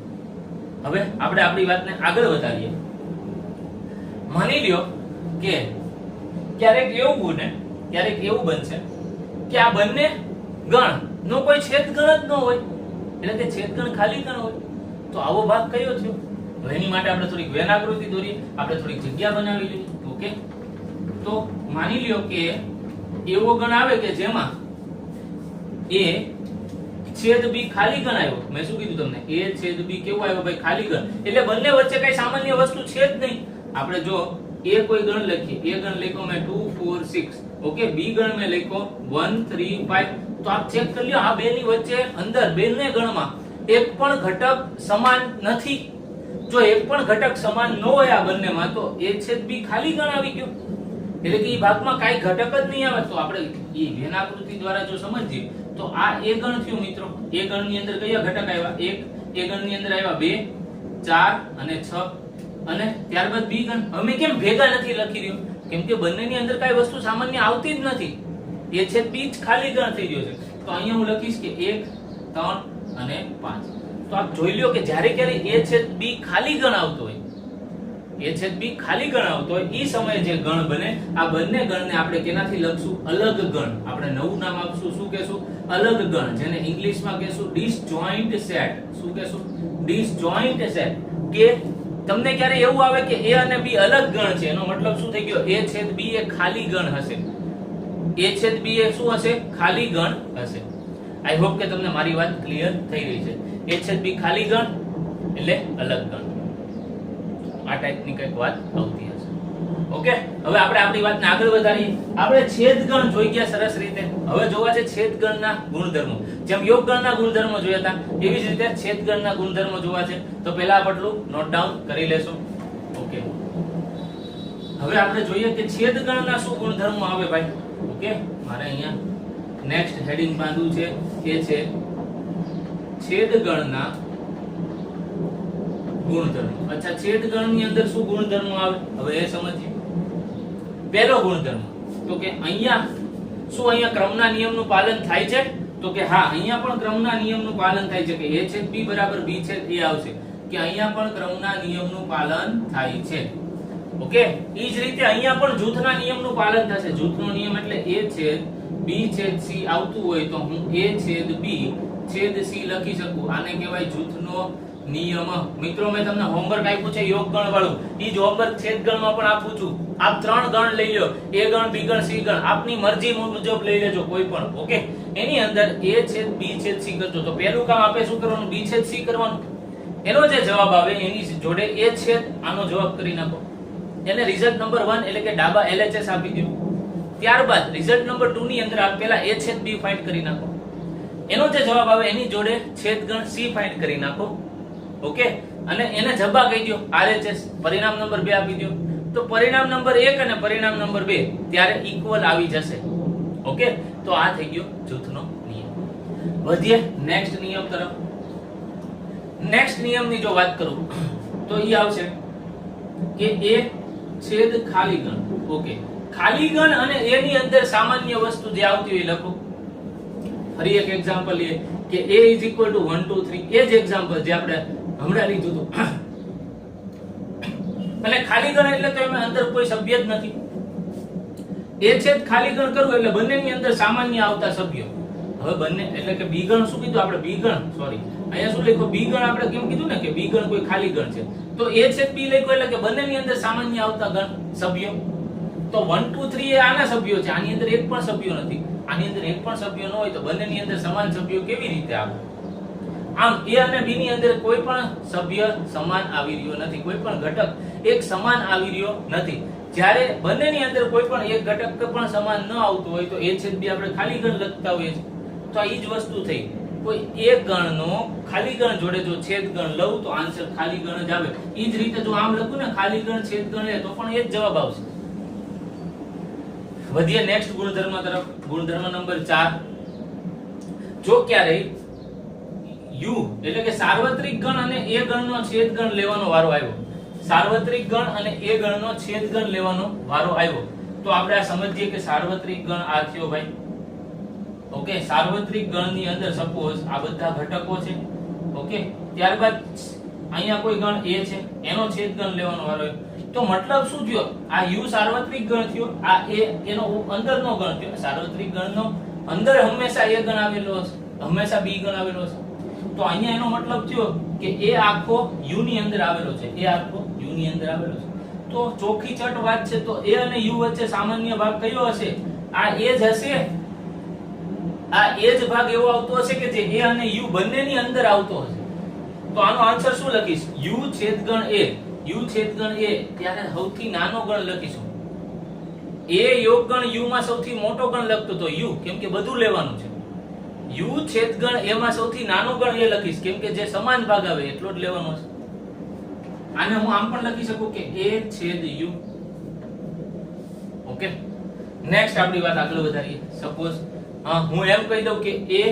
હવે આપણે આપણી વાતને આગળ વધારીએ. માની લ્યો કે ક્યારેક એવું બનશે કે આ બંને ગણ નો કોઈ છેદગણ જ ન હોય, એટલે કે છેદગણ ખાલી ગણ હોય. તો આવો ભાગ કયો થયો? તો એની માટે આપણે થોડીક વેન આકૃતિ દોરીએ, આપણે થોડીક જગ્યા બનાવી લઈએ. ઓકે, તો માની લ્યો કે એવો ગણ આવે કે જેમાં a છેદ b ખાલી ગણ આવ્યો. મેં શું કીધું તમને? a છેદ b કેવું આવ્યો ભાઈ? ખાલી ગણ. એટલે બંને વચ્ચે કઈ સામાન્ય વસ્તુ છે જ નહીં. આપણે જો a કોઈ ગણ લખીએ, a ગણ લખ્યો મેં 2 4 6. ઓકે, b ગણ મેં લખ્યો 1 3 5. તો આપ ચેક કરી લ્યો આ બે ની વચ્ચે અંદર બંને ગણમાં એક પણ ઘટક સમાન નથી. જો એક પણ ઘટક સમાન ન હોય આ બંનેમાં તો a છેદ b ખાલી ગણ આવી ગયો. એટલે કે ઈ ભાગમાં કાઈ ઘટક જ નહીં આવે. તો આપણે ઈ વેન આકૃતિ દ્વારા જો સમજીએ તો આ a ગણ થયું મિત્રો. a ગણ ની અંદર કયા ઘટક આવ્યા? 1. a ગણ ની અંદર આવ્યા 2 4 અને 6 અને ત્યારબાદ b ગણ. હવે કેમ ભેગા નથી લખી રહ્યો? કેમ કે બંનેની અંદર કાઈ વસ્તુ સામાન્ય આવતી જ નથી. a છેદ b જ ખાલી ગણ થઈ ગયો છે. તો અહીંયા હું લખીશ કે 1 3 અને 5. તો આપ જોઈ લ્યો કે જ્યારે ક્યારે a છેદ b ખાલી ગણ આવતો હોય, a છેદ b ખાલી ગણ આવતો હોય ઈ સમયે જે ગણ બને, આ બંને ગણને આપણે કેનાથી લખશું? અલગ ગણ. આપણે નવું નામ આપશું, શું કહેશું? અલગ ગણ, જેને ઇંગ્લિશમાં કહેશું ડિસજોઇન્ટ સેટ. શું કહેશું? Disjoint set. કે તમને ક્યારે એવું આવે કે a અને b અલગ ગણ છે, એનો મતલબ શું થઈ ગયો? a છેદ b એ ખાલી ગણ હશે. a છેદ b એ શું હશે? ખાલી ગણ હશે. આઈ હોપ કે તમને મારી વાત ક્લિયર થઈ રહી છે. a છેદ b ખાલી ગણ એટલે અલગ ગણ. આ ટાઈપની કઈક વાત આવતી હશે. ઓકે, હવે આપણે આપણી વાતને આગળ વધારીએ. આપણે છેદગણ જોઈ ગયા સરસ રીતે. હવે જોવા છે છેદગણના ગુણધર્મો. જેમ યોગગણના ગુણધર્મો જોયા હતા એવી જ રીતે છેદગણના ગુણધર્મો જોવા છે. તો પહેલા આપણું નોટ ડાઉન કરી લેશો. ઓકે, હવે આપણે જોઈએ કે છેદગણના શું ગુણધર્મો આવે ભાઈ. ઓકે, મારે અહીંયા નેક્સ્ટ હેડિંગ બાંધવું છે, એ છે છેદગણના ગુણધર્મો. અચ્છા, છેદગણની અંદર શું ગુણધર્મો આવે હવે એ સમજીએ. પહેલો ગુણધર્મ તો કે અહીંયા શું અહીંયા ક્રમના નિયમનું પાલન થાય છે? તો કે હા, અહીંયા પણ ક્રમના નિયમનું પાલન થાય છે કે a છેદ b બરાબર b છેદ a આવશે. કે અહીંયા પણ ક્રમના નિયમનું પાલન થાય છે. ઓકે, ઈ જ રીતે અહીંયા પણ જૂથના નિયમનું પાલન થશે. જૂથનો નિયમ એટલે a છેદ b છેદ c આવતું હોય તો હું a છેદ b છેદ c લખી શકું. આને કહેવાય જૂથનો નિયમ. મિત્રો, મેં તમને હોમવર્ક આપ્યું છે યોગ ગણ વાળું, ઈ જ હોમવર્ક છેદગણમાં પણ આપું છું. આપ 3 ગણ લઈ લો, a ગણ, b ગણ, c ગણ, આપની મરજી મુજબ લઈ લેજો કોઈ પણ. ઓકે, એની અંદર a છેદ b છેદ c કરજો. તો પહેલું કામ આપણે શું કરવાનું? b છેદ c કરવાનું. એનો જે જવાબ આવે એની જોડે a છેદ આનો જવાબ કરી નાખો. એને રિઝલ્ટ નંબર 1 એટલે કે ડાબા LHS આપી દો. ત્યારબાદ રિઝલ્ટ નંબર 2 ની અંદર આપ પહેલા a છેદ b ફાઇન્ડ કરી નાખો. એનો જે જવાબ આવે એની જોડે છેદગણ c ફાઇન્ડ કરી નાખો. ઓકે, અને એને જબા કહી દો RHS. પરિણામ નંબર 2 આપી દો. તો પરિણામ નંબર 1 અને પરિણામ નંબર 2 ત્યારે ઇક્વલ આવી જશે. ઓકે, તો આ થઈ ગયો જૂથનો નિયમ. વધીએ નેક્સ્ટ નિયમ તરફ. નેક્સ્ટ નિયમની જો વાત કરું તો ઈ આવશે કે a છેદ ખાલી ગણ. ઓકે, ખાલી ગણ અને a ની અંદર સામાન્ય વસ્તુ જે આવતી હોય લખો. ફરી એક એક્ઝામ્પલ લઈએ કે a = 1 2 3. એ જ એક્ઝામ્પલ જે આપણે હમણાં લીધું હતું. એટલે ખાલી ગણ એટલે તો એમાં અંદર કોઈ સભ્ય જ નથી. a છેદ ખાલી ગણ કરવું એટલે બંનેની અંદર સામાન્ય આવતા સભ્યો. હવે બંને એટલે કે b ગણ શું કીધું આપણે? b ગણ, સોરી, અહીંયા શું લખ્યું? b ગણ આપણે કેમ કીધું ને કે b ગણ કોઈ ખાલી ગણ છે. તો a છેદ b લખ્યું એટલે કે બંનેની અંદર સામાન્ય આવતા ગણ સભ્યો. તો 1 2 3 એ આના સભ્યો છે. આની અંદર એક પણ સભ્યો નથી. આની અંદર એક પણ સભ્યો ન હોય તો બંનેની અંદર સમાન સભ્યો કેવી રીતે આવે? આમ a અને b ની અંદર કોઈ પણ સભ્ય સમાન આવી રહ્યો નથી. કોઈ પણ ઘટક એક સમાન આવી રહ્યો નથી. જ્યારે બંનેની અંદર કોઈ પણ એક ઘટક પણ સમાન ન આવતો હોય તો a છેદ b આપણે ખાલી ગણ લખતા હોઈએ છીએ. તો આ ઈ જ વસ્તુ થઈ. કોઈ એક ગણનો ખાલી ગણ જોડે જો છેદ ગણ લઉં તો આન્સર ખાલી ગણ જ આવે. ઈ જ રીતે જો આમ લખું ને ખાલી ગણ છેદ ગણ લે તો પણ એ જ જવાબ આવશે. વધીએ નેક્સ્ટ ગુણધર્મ તરફ. ગુણધર્મ નંબર 4. જો ક્યારે u એટલે કે સાર્વત્રિક ગણ અને a ગણનો છેદગણ લેવાનો વારો આવ્યો. સાર્વત્રિક ગણ અને a ગણનો છેદગણ લેવાનો વારો આવ્યો તો આપણે આ સમજીએ કે સાર્વત્રિક ગણ આ થયો ભાઈ. ઓકે, સાર્વત્રિક ગણની અંદર સપોઝ આ બધા ઘટકો છે. ઓકે, ત્યારબાદ અહીંયા કોઈ ગણ a છે, એનો છેદગણ લેવાનો વારો આવ્યો. તો મતલબ શું થયો? આ u સાર્વત્રિક ગણ થયો, આ a એનો અંદરનો ગણ થયો. સાર્વત્રિક ગણનો અંદર હંમેશા a ગણ આવેલો હશે, હંમેશા b ગણ આવેલો હશે. તો અહીંયા એનો મતલબ થયો કે a આખો u ની અંદર આવેલો છે. a આખો u ની અંદર આવેલો છે. તો ચોખ્ખી ચટ વાત છે. તો a અને u વચ્ચે સામાન્ય ભાગ કયો હશે? આ a જ હશે. આ એ જ ભાગ એવો આવતો હશે કે જે a અને u બંનેની અંદર આવતો હશે. તો આનો આન્સર શું લખીશ? u છેદગણ a. u છેદગણ a ત્યારે સૌથી નાનો ગણ લખીશું. a યોગ ગણ u માં સૌથી મોટો ગણ લખતો તો u, કેમ કે બધું લેવાનું છે. u છેદગણ a માં સૌથી નાનો ગણ એ લખીશ કેમ કે જે સમાન ભાગ આવે એટલો જ લેવાનો છે. આને હું આમ પણ લખી શકું કે a છેદ u. ઓકે, નેક્સ્ટ આપણી વાત આગળ વધારીએ. સપોઝ હું એમ કહી દઉં કે a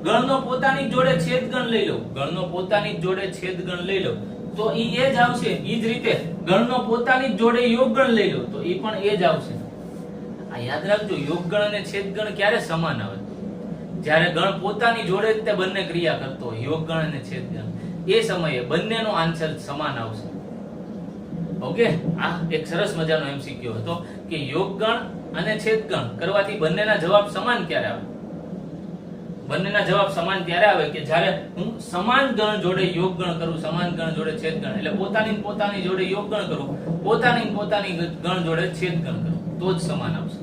ગણનો પોતાની જોડે છેદગણ લઈ લઉં. ગણનો પોતાની જોડે છેદગણ લઈ લઉં તો ઈ એ જ આવશે. ઈ જ રીતે ગણનો પોતાની જોડે યોગગણ લઈ લઉં તો ઈ પણ એ જ આવશે. આ યાદ રાખજો, યોગગણ અને છેદગણ ક્યારે સમાન આવે? જ્યારે ગણ પોતાની જોડે જ તે બંને ક્રિયા કરતો હોય, યોગગણ અને છેદગણ, એ સમયે બંનેનો આન્સર સમાન આવશે. ઓકે, આ એક સરસ મજાનો એમસીક્યુ હતો કે યોગગણ અને છેદગણ કરવાથી બંનેના જવાબ સમાન ક્યારે આવે? બંનેના જવાબ સમાન ત્યારે આવે કે જ્યારે હું સમાન ગણ જોડે યોગગણ કરું, સમાન ગણ જોડે છેદગણ, એટલે પોતાની જોડે યોગગણ કરું, પોતાની ગણ જોડે છેદગણ કરું, તો જ સમાન આવશે.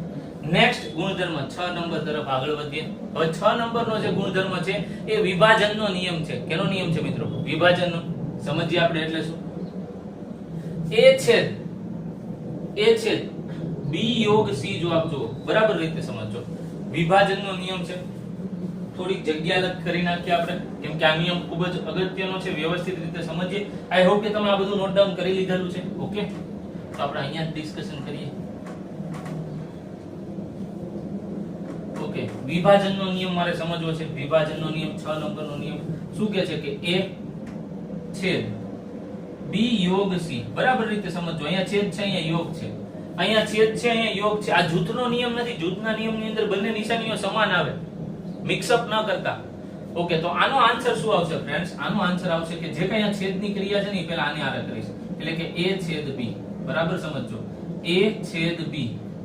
નેક્સ્ટ ગુણધર્મ 6 નંબર તરફ આગળ વધીએ. હવે 6 નંબરનો જે ગુણધર્મ છે એ વિભાજનનો નિયમ છે. કેનો નિયમ છે મિત્રો? વિભાજનનો. સમજીએ આપણે એટલે શું? એ છેદ બી યોગ સી જો આપ જુઓ, બરાબર રીતે સમજો. વિભાજનનો નિયમ છે. થોડીક જગ્યા અલગ કરી નાખીએ આપણે, કેમ કે આ નિયમ ખૂબ જ અગત્યનો છે. વ્યવસ્થિત રીતે સમજીએ. આઈ હોપ કે તમે આ બધું નોટ ડાઉન કરી લીધેલું છે. ઓકે, તો આપણે અહીંયા ડિસ્કશન કરીએ. ઓકે, વિભાજનનો નિયમ મારે સમજવો છે. વિભાજનનો નિયમ 6 નંબરનો નિયમ શું કહે છે કે એ છેદ બી યોગ સી, બરાબર રીતે સમજો. અહીંયા છેદ છે, અહીંયા યોગ છે, અહીંયા છેદ છે, અહીંયા યોગ છે. આ જૂથનો નિયમ નથી. જૂથના નિયમની અંદર બંને નિશાનીઓ સમાન આવે, મિક્સઅપ ન કરતા. ઓકે, તો આનો આન્સર શું આવશે ફ્રેન્ડ્સ? આનો આન્સર આવશે કે જે કઈ અહીંયા છેદની ક્રિયા છે ને એ પહેલા આની આરે કરીશ, એટલે કે a છેદ b, બરાબર સમજો. a છેદ b,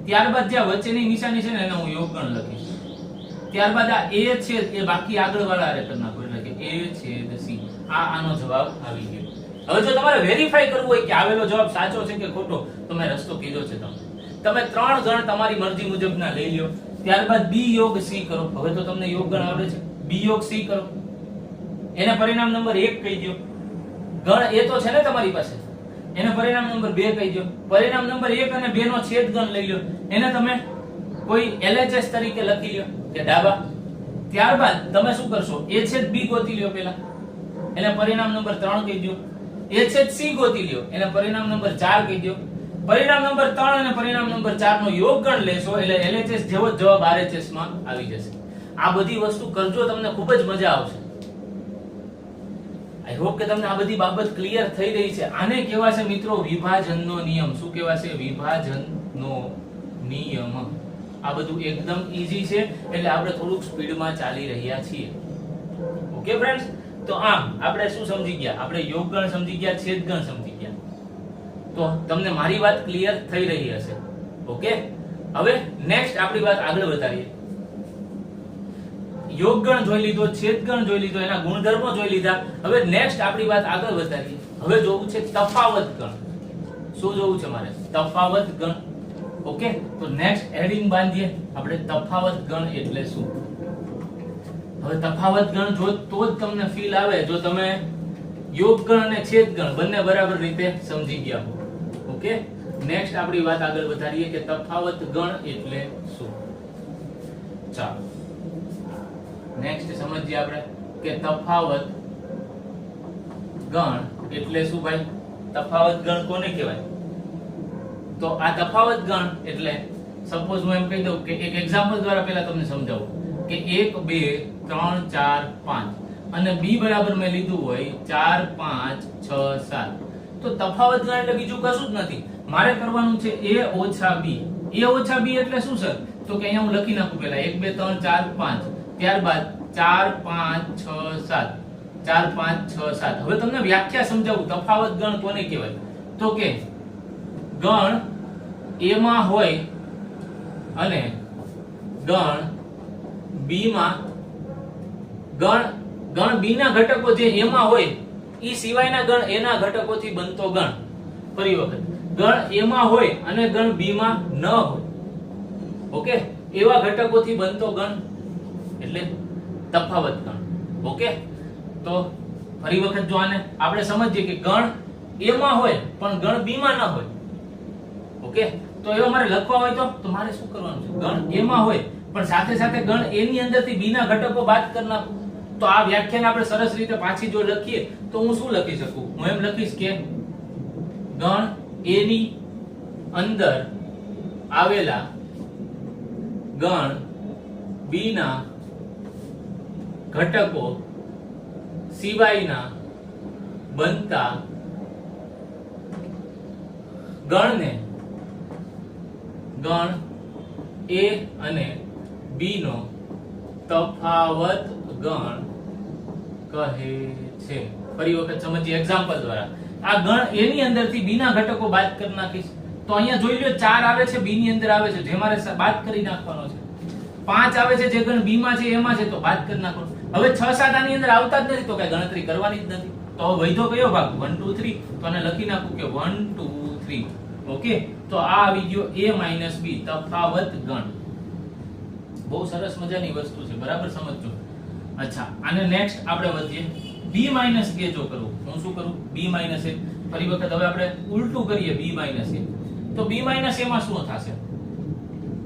ત્યારબાદ જે વચ્ચેની નિશાની છે ને એને હું યોગગણ લખીશ. ત્યારબાદ આ a છેદ એ બાકી આગળવાળા આરે કરી નાખો, એટલે કે a છેદ c. આનો જવાબ આવી ગયો. હવે જો તમારે વેરીફાઈ કરવું હોય કે આવેલો જવાબ સાચો છે કે ખોટો, તો મેં રસ્તો કીધો છે તમે 3 ગણ તમારી મરજી મુજબના લઈ લ્યો, ત્યારબાદ બી યોગ સી કરો. હવે તો તમને યોગગણ આવડે છે, બી યોગ સી કરો, એને પરિણામ નંબર 1 કહી દો. ગણ એ તો છે ને તમારી પાસે, એને પરિણામ નંબર 2 કહી દો. પરિણામ નંબર 1 અને 2 નો છેદગણ લઈ લો, એને તમે કોઈ LHS તરીકે લખી લ્યો કે ડાબા. ત્યારબાદ તમે શું કરશો? a છેદ b ગોતી લ્યો પહેલા, એને પરિણામ નંબર 3 કહી દો. a છેદ c ગોતી લ્યો, એને પરિણામ નંબર 4 કહી દો. પરિણામ નંબર 3 અને પરિણામ નંબર 4 નો યોગગણ લેશો એટલે LHS જેવો જ જવાબ RHS માં આવી જશે. આ બધી વસ્તુ કરજો, તમને ખૂબ જ મજા આવશે. આઈ હોપ કે તમને આ બધી બાબત ક્લિયર થઈ રહી છે. આને કહેવાશે મિત્રો વિભાજનનો નિયમ. શું કહેવાશે? વિભાજનનો નિયમ. આ બધું એકદમ ઈઝી છે, એટલે આપણે થોડુંક સ્પીડમાં ચાલી રહ્યા છીએ. ઓકે ફ્રેન્ડ્સ, તો આમ આપણે શું સમજી ગયા? આપણે યોગગણ સમજી ગયા, છેદગણ સમજી ગયા. તો તમને મારી વાત ક્લિયર થઈ રહી હશે. ઓકે, હવે નેક્સ્ટ આપણી વાત આગળ વધારીએ. યોગગણ જોઈ લીધો, છેદગણ જોઈ લીધો, એના ગુણધર્મો જોઈ લીધા. હવે નેક્સ્ટ આપણી વાત આગળ વધારીએ. હવે જોવું છે તફાવત ગણ. શું જોવું છે મારે? તફાવત ગણ. ઓકે, તો નેક્સ્ટ હેડિંગ બાંધીએ આપણે. તફાવત ગણ એટલે શું? હવે તફાવત ગણ જો તો જ તમને ફીલ આવે જો તમે યોગગણ અને છેદગણ બંને બરાબર રીતે સમજી ગયા હો. ઓકે, નેક્સ્ટ આપણી વાત આગળ વધારીએ કે તફાવત ગણ એટલે શું. ચાલો નેક્સ્ટ સમજીએ આપણે કે તફાવત ગણ એટલે શું ભાઈ? તફાવત ગણ કોને કહેવાય? તો આ તફાવત ગણ એટલે સપોઝ હું એમ કહી દઉં કે એક એક્ઝામ્પલ દ્વારા પહેલા તમને સમજાવું કે 1 2 3 4 5 અને b બરાબર મેં લીધું હોય 4 5 6 7. તો તફાવત ગણ એટલે બીજું કશું જ નથી. મારે કરવાનું છે a ઓછા b. a ઓછા b એટલે શું સર? તો કે અહીંયા હું લખી નાખું પહેલા 1 2 3 4 5, ત્યારબાદ 4 5 6 7, 4 5 6 7. હવે તમને વ્યાખ્યા સમજાવું તફાવત ગણ કોને કહેવાય. તો કે ગણ a માં હોય અને ગણ b માં ગણ b ના ઘટકો જે a માં હોય ઈ સિવાયના ગણ a ના ઘટકોથી બનતો ગણ. ફરી વખત, ગણ a માં હોય અને ગણ b માં ન હોય, ઓકે, એવા ઘટકોથી બનતો ગણ એટલે તફાવત ગણ. ઓકે, તો ફરી વખત જો આને આપણે સમજીએ કે ગણ a માં હોય પણ ગણ b માં ન હોય. ઓકે, તો એવા મારે લખવા હોય તો મારે શું કરવાનું છે? ગણ a માં હોય પણ સાથે સાથે ગણ a ની અંદરથી b ના ઘટકો બાદ કરી નાખું. તો આ વ્યાખ્યાને આપણે સરસ રીતે પાછી જો લખીએ તો હું શું લખી શકું? હું એમ લખીશ કે ગણ a ની અંદર આવેલા ગણ b ના ઘટકો સિવાયના બનતા ગણ A અને B નો તફાવત ગણ કહે છે. ફરી વખત સમજીએ એક્ઝામ્પલ દ્વારા. આ ગણ A ની અંદરથી B ના ઘટકો બાદ કરી નાખીશ તો અહીંયા જોઈ લો 4 આવે છે B ની અંદર આવે છે જે મારે બાદ કરી નાખવાનો છે. 5 આવે છે જે ગણ B માં છે એમાં છે તો બાદ કરી નાખવાનો. હવે 6 7 આની અંદર આવતા જ નથી તો કઈ ગણતરી કરવાની જ નથી. તો વૈધો કયો ભાગ 1 2 3 તો આને લખી નાખું કે 1 2 3. ઓકે તો આ આવી ગયો A - B તફાવત ગણ. બહુ સરસ મજાની વસ્તુ છે, બરાબર સમજજો. અચ્છા આને નેક્સ્ટ આપણે વધીએ. B - A જો કરું હું શું કરું B - A ફરી વખત હવે આપણે ઉલટું કરીએ B - A તો B - A માં શું થશે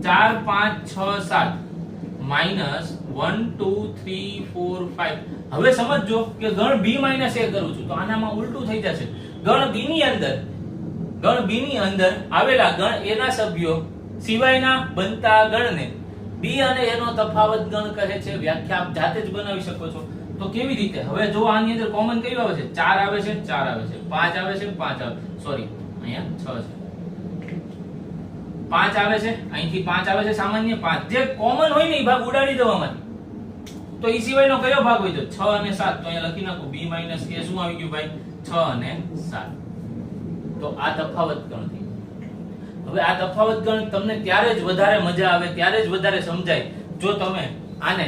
4 5 6 7 -1 2 3 4 5. હવે સમજજો કે ગણ B - A કરું છું તો આનામાં ઉલટું થઈ જશે. ગણ B ની અંદર આવેલા ગણ A ના સભ્યો સિવાયના બનતા ગણને B અને A નો તફાવત ગણ કહે છે. વ્યાખ્યા આપ જાતે જ બનાવી શકો છો. તો કેવી રીતે? હવે જો આની અંદર કોમન કયું આવે છે 4 આવે છે 4 આવે છે 5 આવે છે 5 આવે સોરી અહીંયા 6 છે 5 આવે છે અહીંથી 5 આવે છે સામાન્ય 5 જે કોમન હોય ને એ ભાગ ઉડાડી દેવામાંથી. તો ઈ સિવાયનો કયો ભાગ હોય તો 6 અને 7 તો અહીંયા લખી નાખો B - A શું આવી ગયું ભાઈ 6 અને 7. તો આ તફાવત ગણ થઈ. હવે આ તફાવત ગણ તમને ત્યારે જ વધારે મજા આવે ત્યારે જ વધારે સમજાય જો તમે આને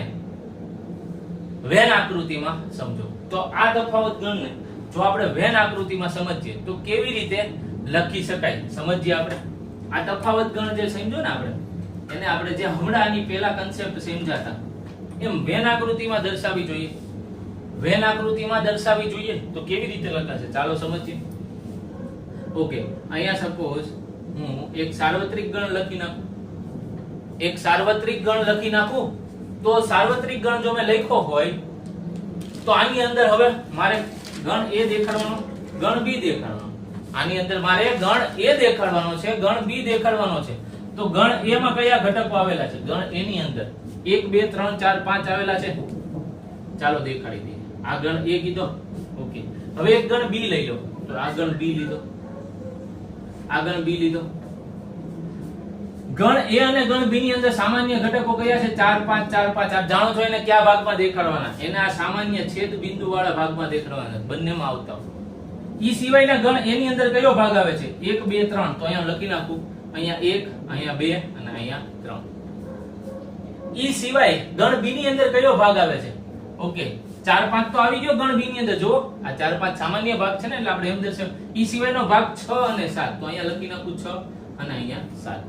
વેન આકૃતિમાં સમજો. તો આ તફાવત ગણને જો આપણે વેન આકૃતિમાં સમજીએ તો કેવી રીતે લખી શકાય સમજીએ આપણે. આ તફાવત ગણ જે સમજો ને આપણે એને આપણે જે હમણાં આની પહેલા કન્સેપ્ટ સમજાતા એમ વેન આકૃતિમાં દર્શાવવી જોઈએ. વેન આકૃતિમાં દર્શાવવી જોઈએ તો કેવી રીતે લખાશે ચાલો સમજીએ. ઓકે અહીંયા સપોઝ હું એક સાર્વત્રિક ગણ લખી નાખું. એક સાર્વત્રિક ગણ લખી નાખું તો સાર્વત્રિક ગણ જો મેં લખ્યો હોય તો આની અંદર હવે મારે ગણ A દેખાડવાનો ગણ B દેખાડવાનો. આની અંદર મારે ગણ A દેખાડવાનો છે ગણ B દેખાડવાનો છે. તો ગણ A માં કયા ઘટકો આવેલા છે ગણ A ની અંદર 1 2 3 4 5 આવેલા છે. ચાલો દેખાડી દઈએ. આ ગણ A કીધો. ઓકે હવે એક ગણ B લઈ લો તો આ ગણ B લીધો આ ગણ B લીધો. ગણ A અને ગણ B ની અંદર સામાન્ય ઘટકો કયા છે 4 5 4 5. આપ જાણો છો એને કયા ભાગમાં દેખાડવાના એને આ સામાન્ય છેદ બિંદુ વાળા ભાગમાં દેખાડવાના બંનેમાં આવતા. ઈ સિવાયના ગણ A ની અંદર કયો ભાગ આવે છે 1 2 3 તો અહીંયા લખી નાખું અહીંયા 1 અહીંયા 2 અને અહીંયા 3. ઈ સિવાય ગણ B ની અંદર કયો ભાગ આવે છે ઓકે 4 5 તો આવી ગયો ગણ B ની અંદર. જો આ 4 5 સામાન્ય ભાગ છે ને એટલે આપણે એમ દર્શાવ. ઈ સિવાયનો ભાગ 6 અને 7 તો અહીંયા લખી નાખું 6 અને અહીંયા 7.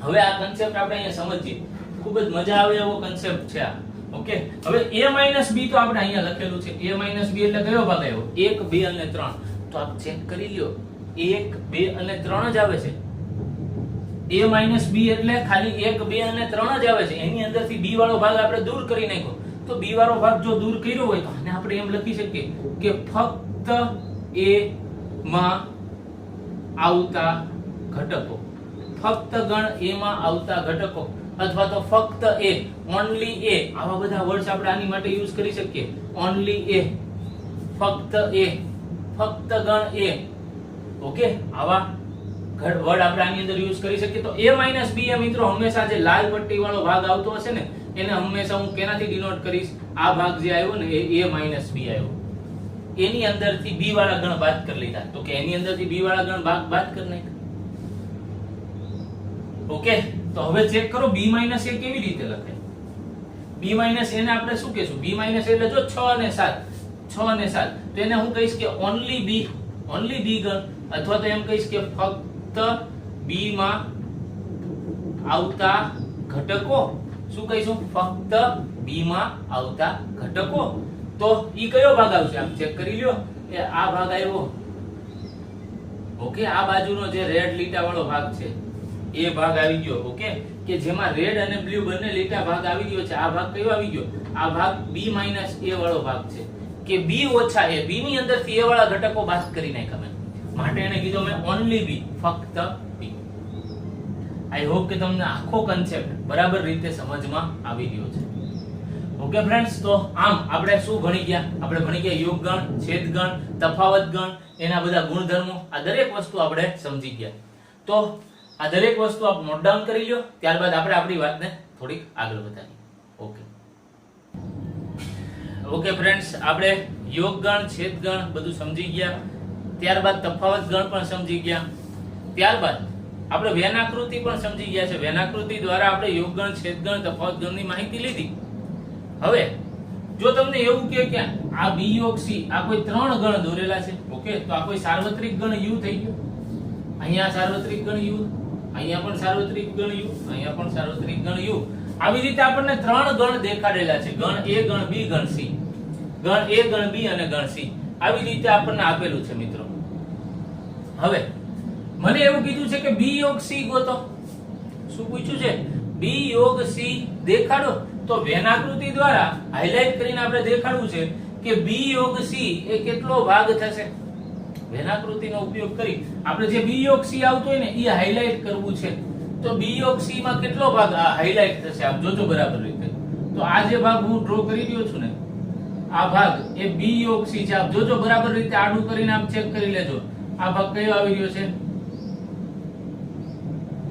હવે આ કન્સેપ્ટ આપણે અહીંયા સમજીએ. ખૂબ જ મજા આવે એવો કન્સેપ્ટ છે આ. ઓકે હવે A - B તો આપણે અહીંયા લખેલું છે. A - B એટલે કયો ભાગ આવ્યો 1 2 અને 3. તો આપ ચેક કરી લ્યો 1 2 અને 3 જ આવે છે. A - B એટલે ખાલી 1 2 અને 3 જ આવે છે. એની અંદરથી B વાળો ભાગ આપણે દૂર કરી નાખ્યો. તો B વાળો ભાગ જો દૂર કર્યો હોય તો આને આપણે એમ લખી શકીએ કે ફક્ત A માં આવતા ઘટકો ફક્ત ગણ A માં આવતા ઘટકો અથવા તો ફક્ત A ઓન્લી A આવા બધા વર્ડ્સ આપણે આની માટે યુઝ કરી શકીએ. ઓન્લી A ફક્ત A ફક્ત ગણ A ઓકે આવા વર્ડ આપણે આની અંદર યુઝ કરી શકીએ. તો A - B એ મિત્રો હંમેશા જે લાલ પટ્ટી વાળો ભાગ આવતો હશે ને એને હંમેશા હું કેનાથી ડિનોટ કરીશ આ ભાગ જે આવ્યો ને એ A - B આવ્યો. એની અંદરથી B વાળા ગણ બાદ કરી લીધા તો કે એની અંદરથી B વાળા ગણ ભાગ બાદ કરી નાખ્યા. ઓકે તો હવે ચેક કરો B - A કેવી રીતે લખાય. B - A ને આપણે શું કહેશું B - એટલે જો 6 અને 7 6 અને 7 તો એને હું કહીશ કે ઓન્લી B ગણ અથવા તો એમ કહીશ કે ફક્ત B માં આવતા ઘટકો. શું કહીશું ફક્ત B માં આવતા ઘટકો. તો ઈ કયો ભાગ આવશે આપ ચેક કરી લ્યો એ આ ભાગ આવ્યો. ઓકે આ બાજુનો જે રેડ લીટા વાળો ભાગ છે એ ભાગ આવી ગયો. ઓકે કે જેમાં રેડ અને બ્લુ બંને લીટા ભાગ આવી ગયો છે. આ ભાગ કયો આવી ગયો આ ભાગ B - A વાળો ભાગ છે કે B ઓછા A B ની અંદરથી A વાળા ઘટકો બાદ કરી નાખ્યા મેં માટે એને કીધો મેં ઓન્લી B ફક્ત B. આઈ હોપ કે તમને આખો કન્સેપ્ટ બરાબર રીતે સમજમાં આવી ગયો છે. ઓકે ફ્રેન્ડ્સ તો આમ આપણે શું ભણી ગયા આપણે ભણી ગયા યોગ ગણ છેદ ગણ તફાવત ગણ એના બધા ગુણધર્મો આ દરેક વસ્તુ આપણે સમજી ગયા. તો આ દરેક વસ્તુ આપ નોટ ડાઉન કરી લો, ત્યારબાદ આપણે આપણી વાતને થોડીક આગળ વધારીએ. ઓકે ઓકે ફ્રેન્ડ્સ, આપણે યોગ ગણ, છેદ ગણ બધું સમજી ગયા. ત્યારબાદ તફાવત ગણ પણ સમજી ગયા. ત્યારબાદ આપણે વેનાકૃતિ પણ સમજી ગયા છે. વેનાકૃતિ દ્વારા આપણે યોગ ગણ, છેદ ગણ, તફાવત ગણની માહિતી લીધી. હવે જો તમને એવું કે આ બી યોગ સી આ કોઈ 3 ગણ દોરેલા છે, ઓકે, તો આ કોઈ સાર્વત્રિક ગણ યુ થઈ ગયો. અહીંયા સાર્વત્રિક ગણ યુ, અહીંયા પણ સાર્વત્રિક ગણ યુ, અહીંયા પણ સાર્વત્રિક ગણ યુ. આવી રીતે આપણને 3 ગણ દેખાડેલા છે, ગણ એ, ગણ બી, ગણ સી. ગણ એ, ગણ બી અને ગણ સી આવી રીતે આપણને આપેલું છે મિત્રો. હવે મને એવું કીધું છે કે બી યોગ સી ગોતો. શું પૂછ્યું છે? બી યોગ સી દેખાડો. તો વેનાકૃતિ દ્વારા હાઇલાઇટ કરીને આપણે દેખાડવું છે કે બી યોગ સી એ કેટલો ભાગ થશે. વેનાકૃતિનો ઉપયોગ કરી આપણે જે બી યોગ સી આવતો હોય ને એ હાઇલાઇટ કરવું છે. તો બી યોગ સી માં કેટલો ભાગ હાઇલાઇટ થશે આપ જોજો બરાબર રીતે. તો આ જે ભાગ હું ડ્રો કરી રહ્યો છું ને, આ ભાગ એ બી યોગ સી છે. આપ જોજો બરાબર રીતે આડું કરીને આપ ચેક કરી લેજો. આ ભાગ કયો આવી રહ્યો છે?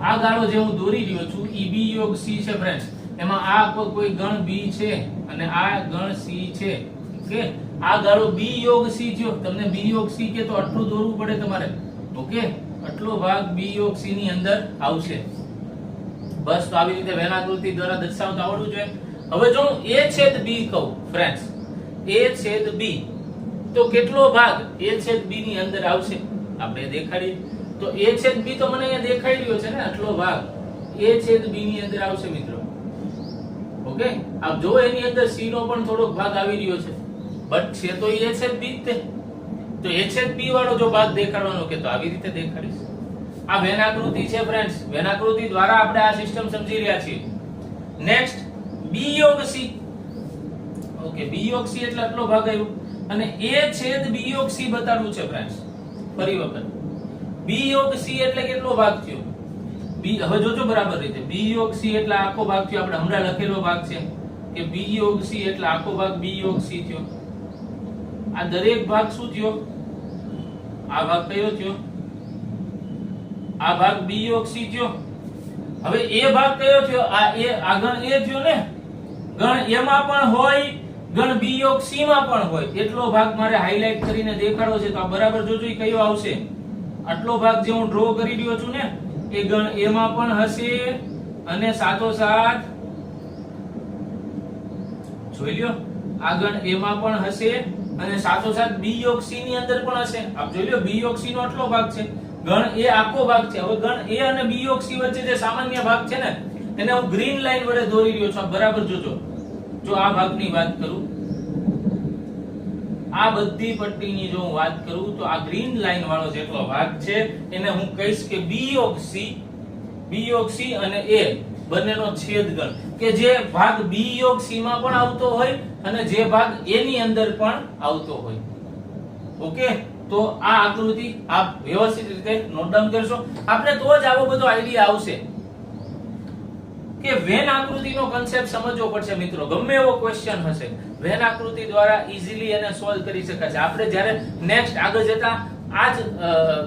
આ ગાળો જે હું દોરી રહ્યો છું ઈ બી યોગ સી છે ફ્રેન્ડ્સ. એમાં આ કોઈ ગણ બી છે અને આ ગણ સી છે. ઓકે, આ ગાળો બી યોગ સી થયો. તમને બી યોગ સી કે તો આટલું દોરવું પડે તમારે. ઓકે, આટલો ભાગ બી યોગ સી ની અંદર આવશે. બસ, તો આવી રીતે વેનાકૃતિ દ્વારા દર્શાવતા આવડવું જોઈએ. હવે જો હું a છેદ b કહું ફ્રેન્ડ્સ, a છેદ b તો કેટલો ભાગ a છેદ b ની અંદર આવશે આપણે દેખાડીએ. તો a છેદ b તો મને અહીંયા દેખાઈ રહ્યો છે ને, આટલો ભાગ a છેદ b ની અંદર આવશે મિત્રો. ઓકે, આપ જો એની અંદર c નો પણ થોડોક ભાગ આવી રહ્યો છે, બટ છે તો a છેદ b જ તે. તો a છેદ b વાળો જો ભાગ દેખાડવાનો કે તો આવી રીતે દેખાડીશ. આ વેનાકૃતિ છે ફ્રેન્ડ્સ. વેનાકૃતિ દ્વારા આપણે આ સિસ્ટમ સમજી રહ્યા છીએ. નેક્સ્ટ બી યોગ સી. ઓકે, બી યોગ સી એટલે આટલો ભાગ આવ્યો અને a છેદ બી યોગ સી બતાડવું છે ફ્રેન્ડ્સ. ફરી વખત બી યોગ સી એટલે કેટલો ભાગ થયો? બી, હવે જોજો બરાબર રીતે. બી યોગ સી એટલે આખો ભાગ થયો. આપણે હમણાં લખેલો ભાગ છે કે બી યોગ સી એટલે આખો ભાગ બી યોગ સી થયો. આ દરેક ભાગ શું થયો? આ ભાગ કયો થયો? આ ભાગ બી યોગ સી થયો. હવે એ ભાગ કયો થયો? આ એ, આ ગણ એ થયો ને. ગણ એ માં પણ હોય, ગણ બી યોગ સી માં પણ હોય. એટલો ભાગ મારે હાઇલાઇટ કરીને દેખાડવો છે. તો આ બરાબર જોજો એ કયો આવશે. આટલો ભાગ જે હું ડ્રો કરી રહ્યો છું ને એ ગણ એ માં પણ હશે અને સાથોસાથ જોઈ લ્યો આ ગણ એ માં પણ હશે અને સાથોસાથ બી યોગ સી ની અંદર પણ હશે. આપ જોઈ લ્યો બી યોગ સી નો આટલો ભાગ છે, ગણ એ આખો ભાગ છે. હવે ગણ એ અને બી યોગ સી વચ્ચે જે સામાન્ય ભાગ છે ને એને હું ગ્રીન લાઈન વડે દોરી રહ્યો છું. બરાબર જોજો. જો આ ભાગની વાત કરું, આ બધી પટ્ટીની જો હું વાત કરું તો આ ગ્રીન લાઈન વાળો જેટલો ભાગ છે એને હું કહીશ કે બી યોગ સી અને એ બંનેનો છેદ ગણ, કે જે ભાગ બી યોગ સી માં પણ આવતો હોય અને જે ભાગ એ ની અંદર પણ આવતો હોય. ઓકે, તો આ આકૃતિ આપ વ્યવસ્થિત રીતે નોટ ડાઉન કરશો. આપણે તો જ આવો બધો આઈડિયા આવશે કે વેન આકૃતિનો કોન્સેપ્ટ સમજવો પડશે મિત્રો. ગમે એવો ક્વેશ્ચન હશે વેન આકૃતિ દ્વારા ઈઝીલી એને સોલ્વ કરી શકાય છે. આપણે જ્યારે નેક્સ્ટ આગળ જતા આ જ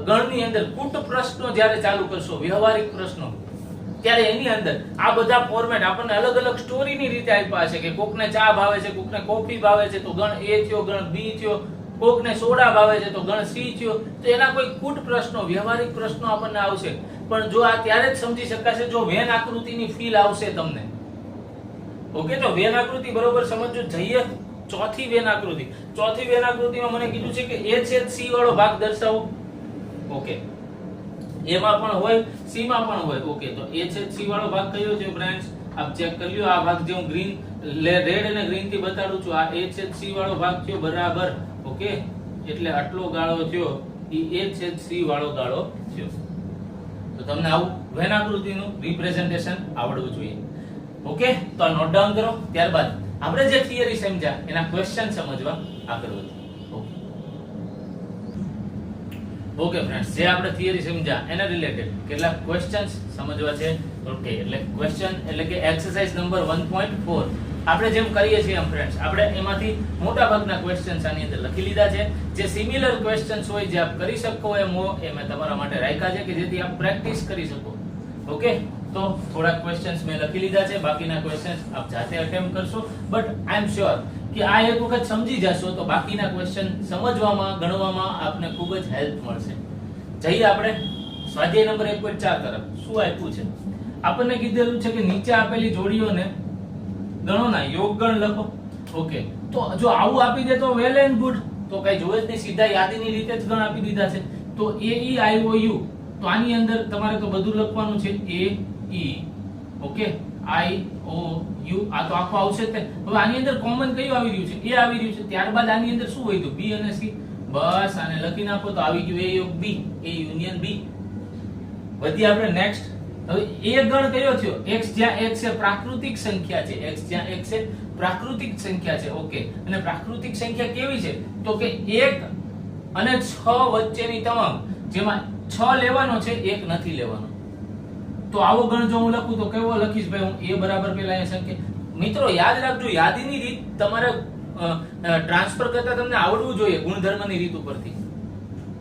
ગણની અંદર કૂટ પ્રશ્નો જ્યારે ચાલુ કરશો, વ્યવહારિક પ્રશ્નો, ત્યારે એની અંદર આ બધા ફોર્મેટ આપણને અલગ અલગ સ્ટોરીની રીતે આપ્યા છે કે કોકને ચા ભાવે છે, કોકને કોફી ભાવે છે તો ગણ એ થયો, ગણ બી થયો, કોકને સોડા ભાવે છે તો ગણ સી થયો. તો એના કોઈ કૂટ પ્રશ્નો, વ્યવહારિક પ્રશ્નો આપણને આવશે. પણ જો આ ત્યારે જ સમજી શકાશે જો વેન આકૃતિની ફીલ આવશે તમને. ઓકે, તો વેન આકૃતિ બરોબર સમજજો. જઈએ ચોથી વેન આકૃતિ. ચોથી વેન આકૃતિમાં મને કીધું છે કે a છેદ c વાળો ભાગ દર્શાવો. ઓકે, a માં પણ હોય, c માં પણ હોય. ઓકે, તો a છેદ c વાળો ભાગ કયો છે ફ્રેન્ડ્સ? આપ ચેક કરી લ્યો. આ ભાગ જે હું ગ્રીન, રેડ અને ગ્રીન થી બતાડું છું, આ a છેદ c વાળો ભાગ થયો બરાબર. ઓકે, એટલે આટલો ગાળો થયો ઈ a છેદ c વાળો ગાળો થયો. તો તમને આવું વેન આકૃતિનું રિપ્રેઝન્ટેશન આવડવું જોઈએ. ઓકે, તો આ નોટ ડાઉન કરો. ત્યારબાદ આપણે જે થિયરી સમજ્યા એના ક્વેશ્ચન સમજવા આગળ વધીએ. ઓકે ફ્રેન્ડ્સ, જે આપણે થિયરી સમજ્યા એના રિલેટેડ કેટલાક ક્વેશ્ચન્સ સમજવા છે. ઓકે, એટલે ક્વેશ્ચન એટલે કે એક્સરસાઇઝ નંબર 1.4 આપણે જેમ કરીએ છીએ એમ ફ્રેન્ડ્સ, આપણે એમાંથી મોટા ભાગના ક્વેશ્ચન્સ આની અંદર લખી લીધા છે. જે સિમિલર ક્વેશ્ચન્સ હોય, જે આપ કરી શકો એમ હો, એ મેં તમારા માટે રાખ્યા છે કે જેથી આપ પ્રેક્ટિસ કરી શકો. ઓકે, તો થોડા ક્વેશ્ચન્સ મેં લખી લીધા છે, બાકીના ક્વેશ્ચન્સ આપ જાતે અટેમ્પ્ટ કરશો. બટ આઈ એમ શ્યોર કે આ એક વખત સમજી જશો તો બાકીના ક્વેશ્ચન સમજવામાં, ગણવામાં આપને ખૂબ જ હેલ્પ મળશે. જઈએ આપણે સ્વાધ્યાય નંબર 1.4 તરફ. શું આપ્યું છે? આપણને કીધેલું છે કે નીચે આપેલી જોડીઓને ગણોના યોગગણ લખો. ઓકે, તો જો આવું આપી દે તો વેલ એન્ડ ગુડ, તો કઈ જોવે જ નહીં, સીધા યાદીની રીતે જ ગણ આપી દીધા છે. તો A E I O U, તો આની અંદર તમારે તો બધું લખવાનું છે. A E, okay, I O U, આ તો આખો આવશે જ. હવે આની અંદર કોમન કયું આવી રહ્યું છે? A આવી રહ્યું છે. ત્યારબાદ આની અંદર શું હોય? તો B અને C. બસ આને લખી નાખો તો આવી ગયું A યોગ B, A યુનિયન B. વધી આપણે નેક્સ્ટ. હવે એ ગણ કયો થયો? x જ્યાં x છે પ્રાકૃતિક સંખ્યા છે. x જ્યાં x છે પ્રાકૃતિક સંખ્યા છે. ઓકે, અને પ્રાકૃતિક સંખ્યા કેવી છે? તો કે 1 અને 6 વચ્ચેની તમામ, જેમાં 6 લેવાનો છે, 1 નથી લેવાનો. તો આવો ગણ જો હું લખું તો કેવો લખીશ ભાઈ? હું a બરાબર પેલા એ સંખ્યા. મિત્રો યાદ રાખજો, યાદીની રીત તમારે ટ્રાન્સફર કરતા તમને આવડવું જોઈએ ગુણધર્મની રીત ઉપરથી.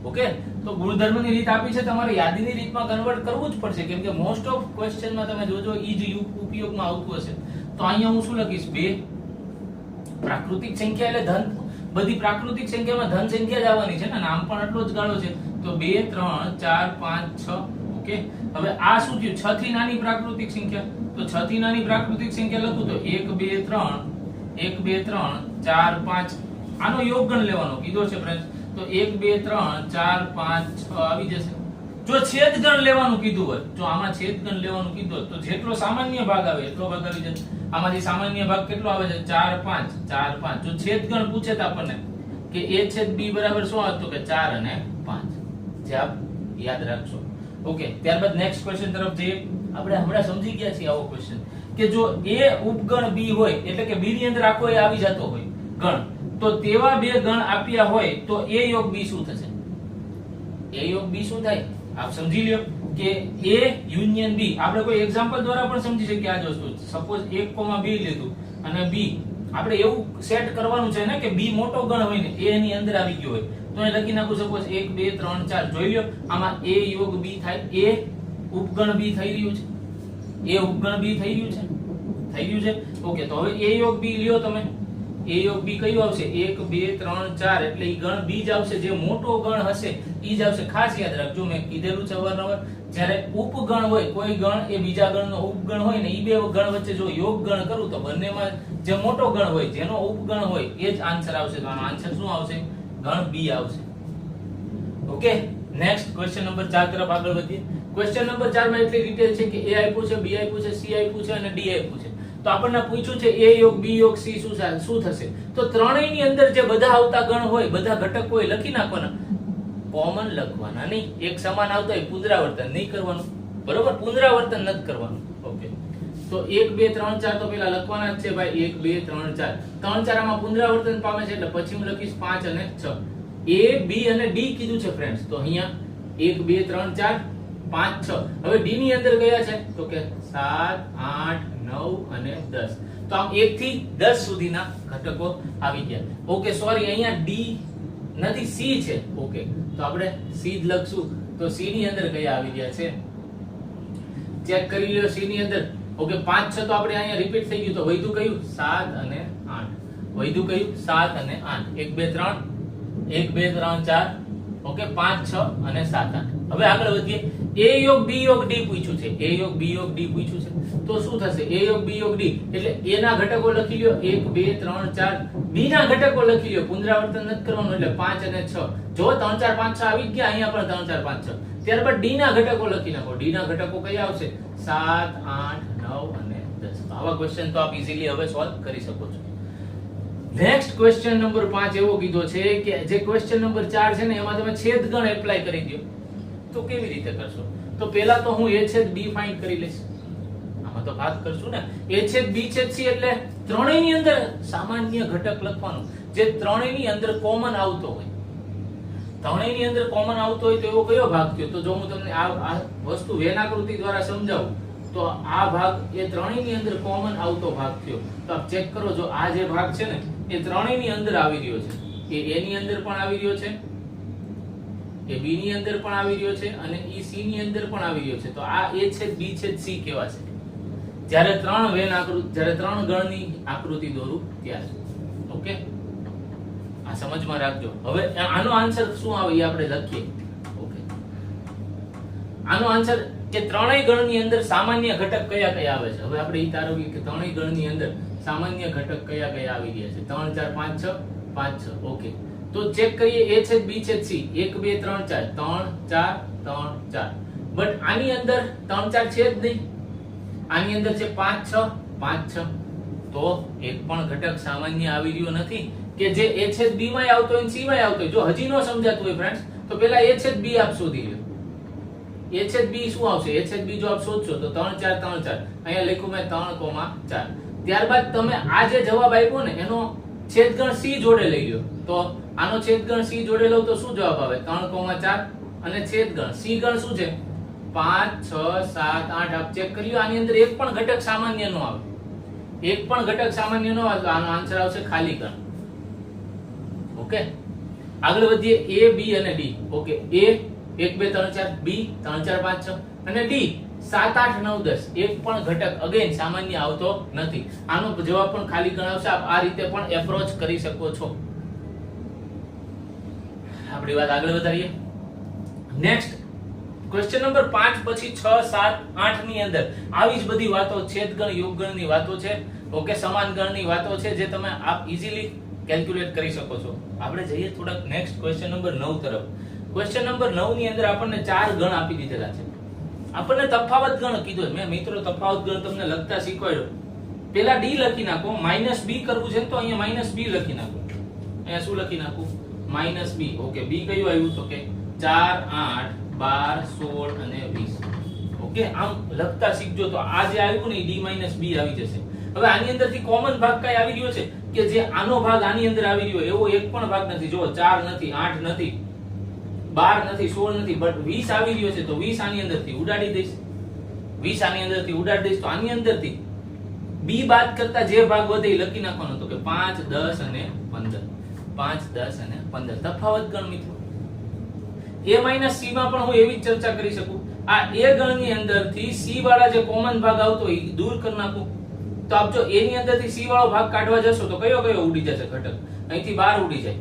ઓકે, તો ગુણધર્મની રીત આપી છે, તમારે યાદીની રીતમાં કન્વર્ટ કરવું જ પડશે, કેમ કે મોસ્ટ ઓફ ક્વેશ્ચનમાં તમે જોજો ઈ જ ઉપયોગમાં આવતું હશે. તો અહીંયા હું શું લખીશ? 2 પ્રાકૃતિક સંખ્યા એટલે ધન, બધી પ્રાકૃતિક સંખ્યામાં ધન સંખ્યા જ આવવાની છે ને, નામ પણ એટલો જ ગાળો છે. તો 2 3 4 5 6. ઓકે, હવે આ શું થયું? 6 થી નાની પ્રાકૃતિક સંખ્યા. તો 6 થી નાની પ્રાકૃતિક સંખ્યા લખું તો 1 2 3 1 2 3 4 5. આનો યોગગણ લેવાનો કીધો છે ફ્રેન્ડ્સ. તો 1 2 3 4 5 6 આવી જશે. જો છેદગણ લેવાનું કીધું હોય, જો આમાં છેદગણ લેવાનું કીધું હોય તો જેટલો સામાન્ય ભાગ આવે એટલો ભાગ આવી જશે. આમાંથી સામાન્ય ભાગ કેટલો આવે છે? 4 5 4 5. જો છેદગણ પૂછે તો આપણને કે a છેદ b બરાબર શું આવે? તો કે 4 અને 5. જે આપ યાદ રાખશો. ઓકે, ત્યારબાદ નેક્સ્ટ ક્વેશ્ચન તરફ જઈએ. આપણે હમણાં સમજી ગયા છીએ આવો ક્વેશ્ચન કે જો a ઉપગણ b હોય, એટલે કે b ની અંદર આખો એ આવી જતો હોય ગણ, તો તેવા બે ગણ આપ્યા હોય તો a યોગ b શું થશે? a યોગ b શું થાય? આપ સમજી લ્યો કે a યુનિયન b. આપણે કોઈ એક્ઝામ્પલ દ્વારા પણ સમજી શકીએ આ જ વસ્તુ. સપોઝ 1, b લીધું અને b, આપણે એવું સેટ કરવાનું છે ને કે b મોટો ગણ હોય ને, a ની અંદર આવી ગયો હોય, તો એ લખી નાખું સપોઝ 1 2 3 4. જોઈ લ્યો આમાં a યોગ b થાય. a ઉપગણ b થઈ રહ્યું છે, a ઉપગણ b થઈ રહ્યું છે. ઓકે, તો હવે a યોગ b લ્યો તમે. a યોગ b કયું આવશે? 1 2 3 4, એટલે ઈ ગણ b જ આવશે. જે મોટો ગણ હશે ઈ જ આવશે. ખાસ યાદ રાખજો, મેં કીધેલું છે અવારનવાર, જ્યારે ઉપગણ હોય, કોઈ ગણ એ બીજા ગણનો ઉપગણ હોય ને, ઈ બે ગણ વચ્ચે જો યોગ ગણ કરું તો બંનેમાં જે મોટો ગણ હોય, જેનો ઉપગણ હોય, એ જ આન્સર આવશે. તો આનો આન્સર શું આવશે? ગણ b આવશે. ઓકે, નેક્સ્ટ ક્વેશ્ચન નંબર 4 તરફ આગળ વધીએ. ક્વેશ્ચન નંબર 4 માં એટલી ડિટેલ છે કે a આપ્યું છે, b આપ્યું છે, c આપ્યું છે અને d આપ્યું છે. તો આપણને પૂછ્યું છે a યોગ b યોગ c શું થશે? તો ત્રણેયની અંદર જે બધા આવતા ગણ હોય, બધા ઘટક હોય, લખી નાખવાના. કોમન લખવાના નહીં. એક સમાન આવતા હોય પુનરાવર્તન નહીં કરવાનું. બરોબર, પુનરાવર્તન નથી કરવાનું. ઓકે, તો 1 2 3 4 તો પેલા લખવાના જ છે ભાઈ. 1 2 3 4 3 4 આમાં પુનરાવર્તન પામે છે, એટલે પછી હું લખીશ 5 અને 6. a b અને d કીધું છે ફ્રેન્ડ્સ. તો અહીંયા 1 2 3 4 5 6. હવે d ની અંદર ગયા છે તો કે 7 8 9 અને 10. તો આમ 1 થી 10 સુધીના ઘટકો આવી ગયા. ઓકે, સોરી, અહીંયા d નથી, c છે. ઓકે, તો આપણે c જ લખશું. તો c ની અંદર કયા આવી ગયા છે? ચેક કરી લ્યો c ની અંદર. ઓકે, 5 6 તો આપણે અહીંયા રિપીટ થઈ ગયું. તો વધ્યું કયું? 7 અને 8. વધ્યું કયું? 7 અને 8. 1 2 3 1 2 3 4. ઓકે, 5 6 અને 7 8. હવે આગળ વધીએ. a યોગ b યોગ d પૂછ્યું છે. a યોગ b યોગ d પૂછ્યું છે. તો શું થશે? a યોગ b યોગ d એટલે a ના ઘટકો લખી લ્યો 1 2 3 4. b ના ઘટકો લખી લ્યો, પુનરાવર્તન નથી કરવાનું, એટલે 5 અને 6. જો 3 4 5 6 આવી ગયા, અહીંયા પણ 3 4 5 6. ત્યારબાદ d ના ઘટકો લખી નાખો. d ના ઘટકો કયા આવશે? 7 8 9 અને 10. તો આવા ક્વેશ્ચન તો આપ ઈઝીલી હવે સોલ્વ કરી શકો છો. નેક્સ્ટ ક્વેશ્ચન નંબર 5 એવો કીધો છે કે જે ક્વેશ્ચન નંબર 4 છે ને, એમાં તમે છેદગણ એપ્લાય કરી દો. તો કેવી રીતે કરશો? તો પહેલા તો હું a છેદ b ફાઇન્ડ કરી લઈશ. આમાં તો ખાસ કરશું ને. a છેદ b છેદ c એટલે ત્રણેયની અંદર સામાન્ય ઘટક લખવાનું, જે ત્રણેયની અંદર કોમન આવતો હોય. ત્રણેયની અંદર કોમન આવતો હોય તો એવો કયો ભાગ થયો? તો જો હું તમને આ વસ્તુ વેન આકૃતિ દ્વારા સમજાવું તો આ ભાગ એ ત્રણેયની અંદર કોમન આવતો ભાગ થયો. તો આપ ચેક કરો, જો આ જે ભાગ છે ને એ ત્રણેયની અંદર આવી રહ્યો છે. એ A ની અંદર પણ આવી રહ્યો છે, એ B ની અંદર પણ આવી રહ્યો છે અને એ C ની અંદર પણ આવી રહ્યો છે. તો આ A છે, B છે, C કેવા છે? જ્યારે ત્રણ વેન આકૃતિ, જ્યારે ત્રણ ગણની આકૃતિ દોરું ત્યારે. ઓકે, આ સમજમાં રાખજો. હવે આનો આન્સર શું આવે એ આપણે લખીએ. ઓકે, આનો આન્સર કે ત્રણેય ગણની અંદર સામાન્ય ઘટક કયા કયા આવે છે. હવે આપણે ઈ તારવીએ કે ત્રણેય ગણની અંદર સામાન્ય ઘટક કયા કયા આવી રહ્યા છે. 3 4 5 6 5 6. ઓકે, તો ચેક કરીએ. A છે, B છે, C. 1 2 3 4 3 4 3 4. બટ આની અંદર 3 4 છે જ નહીં. આની અંદર છે 5 6 5 6. તો એક પણ ઘટક સામાન્ય આવી રહ્યો નથી કે જે A છે B માં આવતો હોય C માં આવતો હોય. જો હજી નો સમજાતું હોય ફ્રેન્ડ્સ, તો પેલા A છે B આપ શોધી લો. A છે B શું આવશે? A છે B જો આપ શોધશો તો 3 4 3 4. અહીંયા લખ્યું મેં 3,4. ત્યારબાદ તમે આ જે જવાબ આપ્યો ને એનો છેદગણ C જોડે લઈ લો. તો આનો છેદગણ C જોડે લઉં તો શું જવાબ આવે? 3,4 અને છેદગણ C ગણ શું છે? 5 6 7 8. આપ ચેક કરી લો, આની અંદર એક પણ ઘટક સામાન્ય નો આવે. એક પણ ઘટક સામાન્ય નો આવે તો આનો આન્સર આવશે ખાલી ગણ. ઓકે, આગળ વધીએ. A B અને D. ઓકે, A 1 2 3 4, B 3 4 5 6 અને D 7 8 9 10. એક પણ ઘટક અગેન સામાન્ય આવતો નથી. આનો જવાબ પણ ખાલી ગણ આવશે. આપ આ રીતે પણ એપ્રોચ કરી શકો છો. આપણી વાત આગળ વધારીએ. નેક્સ્ટ ક્વેશ્ચન નંબર 5 પછી 6 7 8 ની અંદર આવી જ બધી વાતો, છેદગણ યોગગણની વાતો છે. ઓકે, સમાન ગણની વાતો છે જે તમે આપ ઈઝીલી કેલ્ક્યુલેટ કરી શકો છો. આપણે જઈએ થોડાક નેક્સ્ટ ક્વેશ્ચન નંબર 9 તરફ. ક્વેશ્ચન નંબર 9 ની અંદર આપણને ચાર ગણ આપી દીધેલા છે. આપણને તફાવત ગણ કીધો. મેં મિત્રો તફાવત ગણ તમને લખતા શીખવાડ્યો. પેલા D લખી નાખો. -B કરવું છે તો અહીંયા -B લખી નાખો. અહીંયા શું લખી નાખું? -B. ઓકે, B કયું આવ્યું? તો કે 4 8 12 16 અને 20. ઓકે, આમ લખતા શીખજો તો આ જે આવ્યું ને D - B આવી જશે. હવે આની અંદરથી કોમન ભાગ કઈ આવી રહ્યો છે કે જે આનો ભાગ આની અંદર આવી રહ્યો એવો એક પણ ભાગ નથી. જો 4 નથી, 8 નથી, 12 નથી, 16 નથી, બટ 20 આવી રહ્યો છે. તો 20 આની અંદરથી ઉડાડી દઈશ. 20 આની અંદરથી ઉડાડી દઈશ તો આની અંદરથી B બાદ કરતા જે ભાગ વધે એ લખી નાખવાનો. તો કે 5 10 અને 15. 5 10 અને 15 તફાવત ગણ મિત્રો. A - C માં પણ હું એવી ચર્ચા કરી શકું. આ A ગણની અંદરથી C વાળા જે કોમન ભાગ આવતો હોય દૂર કરી નાખું. તો આપ જો A ની અંદરથી C વાળો ભાગ કાઢવા જશો તો કયો કયો ઉડી જશે ઘટક? અહીંથી 12 ઉડી જાય.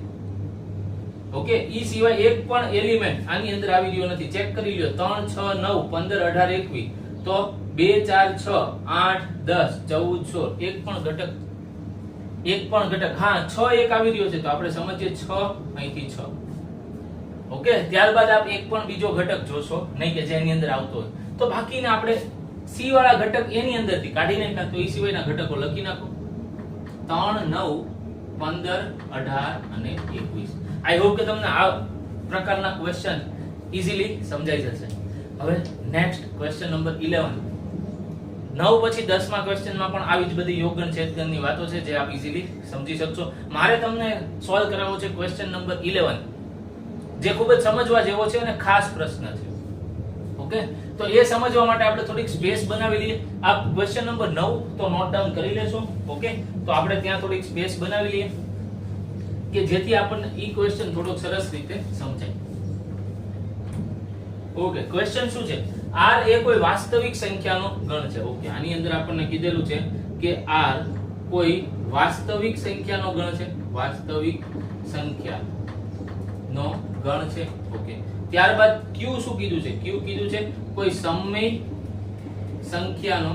ઓકે, ઈ સિવાય એક પણ એલિમેન્ટ આની અંદર આવી રહ્યો નથી. ચેક કરી લ્યો. 3 6 9 15 18 21. તો 2 4 6 8 10 14 16. એક પણ ઘટક હા 6 એક આવી રહ્યો છે તો આપણે સમજીએ 6 અહીંથી 6. ઓકે, ત્યારબાદ આપ એક પણ બીજો ઘટક જોશો નહીં કે જેની અંદર આવતો હોય. તો બાકીના આપણે C વાળા ઘટક એની અંદરથી કાઢી નાખ્યા. તો એ સિવાયના ઘટકો લખી નાખો. 3 9 15 18 અને 21. આઈ હોપ કે તમને આ પ્રકારના ક્વેશ્ચન ઈઝીલી સમજાઈ જશે. હવે નેક્સ્ટ ક્વેશ્ચન નંબર 11. 9 પછી 10 માં ક્વેશ્ચનમાં પણ આવી જ બધી યોગગણ છેદગણની વાતો છે જે આપ ઈઝીલી સમજી શકશો. મારે તમને સોલ્વ કરાવવો છે ક્વેશ્ચન નંબર 11 જે ખૂબ જ સમજવા જેવો છે અને ખાસ પ્રશ્ન છે. ઓકે, તો એ સમજવા માટે આપણે થોડીક સ્પેસ બનાવી લઈએ. આપ ક્વેશ્ચન નંબર 9 તો નોટ ડાઉન કરી લેશો. ઓકે, તો આપણે ત્યાં થોડીક સ્પેસ બનાવી લઈએ કે જેથી આપણને ઈ ક્વેશ્ચન થોડોક સરસ રીતે સમજાય. ઓકે, ક્વેશ્ચન શું છે? R એ કોઈ વાસ્તવિક સંખ્યાનો ગણ છે. ઓકે, આની અંદર આપણને કીધેલું છે કે R કોઈ વાસ્તવિક સંખ્યાનો ગણ છે. વાસ્તવિક સંખ્યાનો ગણ છે. ઓકે, ત્યારબાદ Q શું કીધું છે? Q કીધું છે કોઈ સમય સંખ્યાનો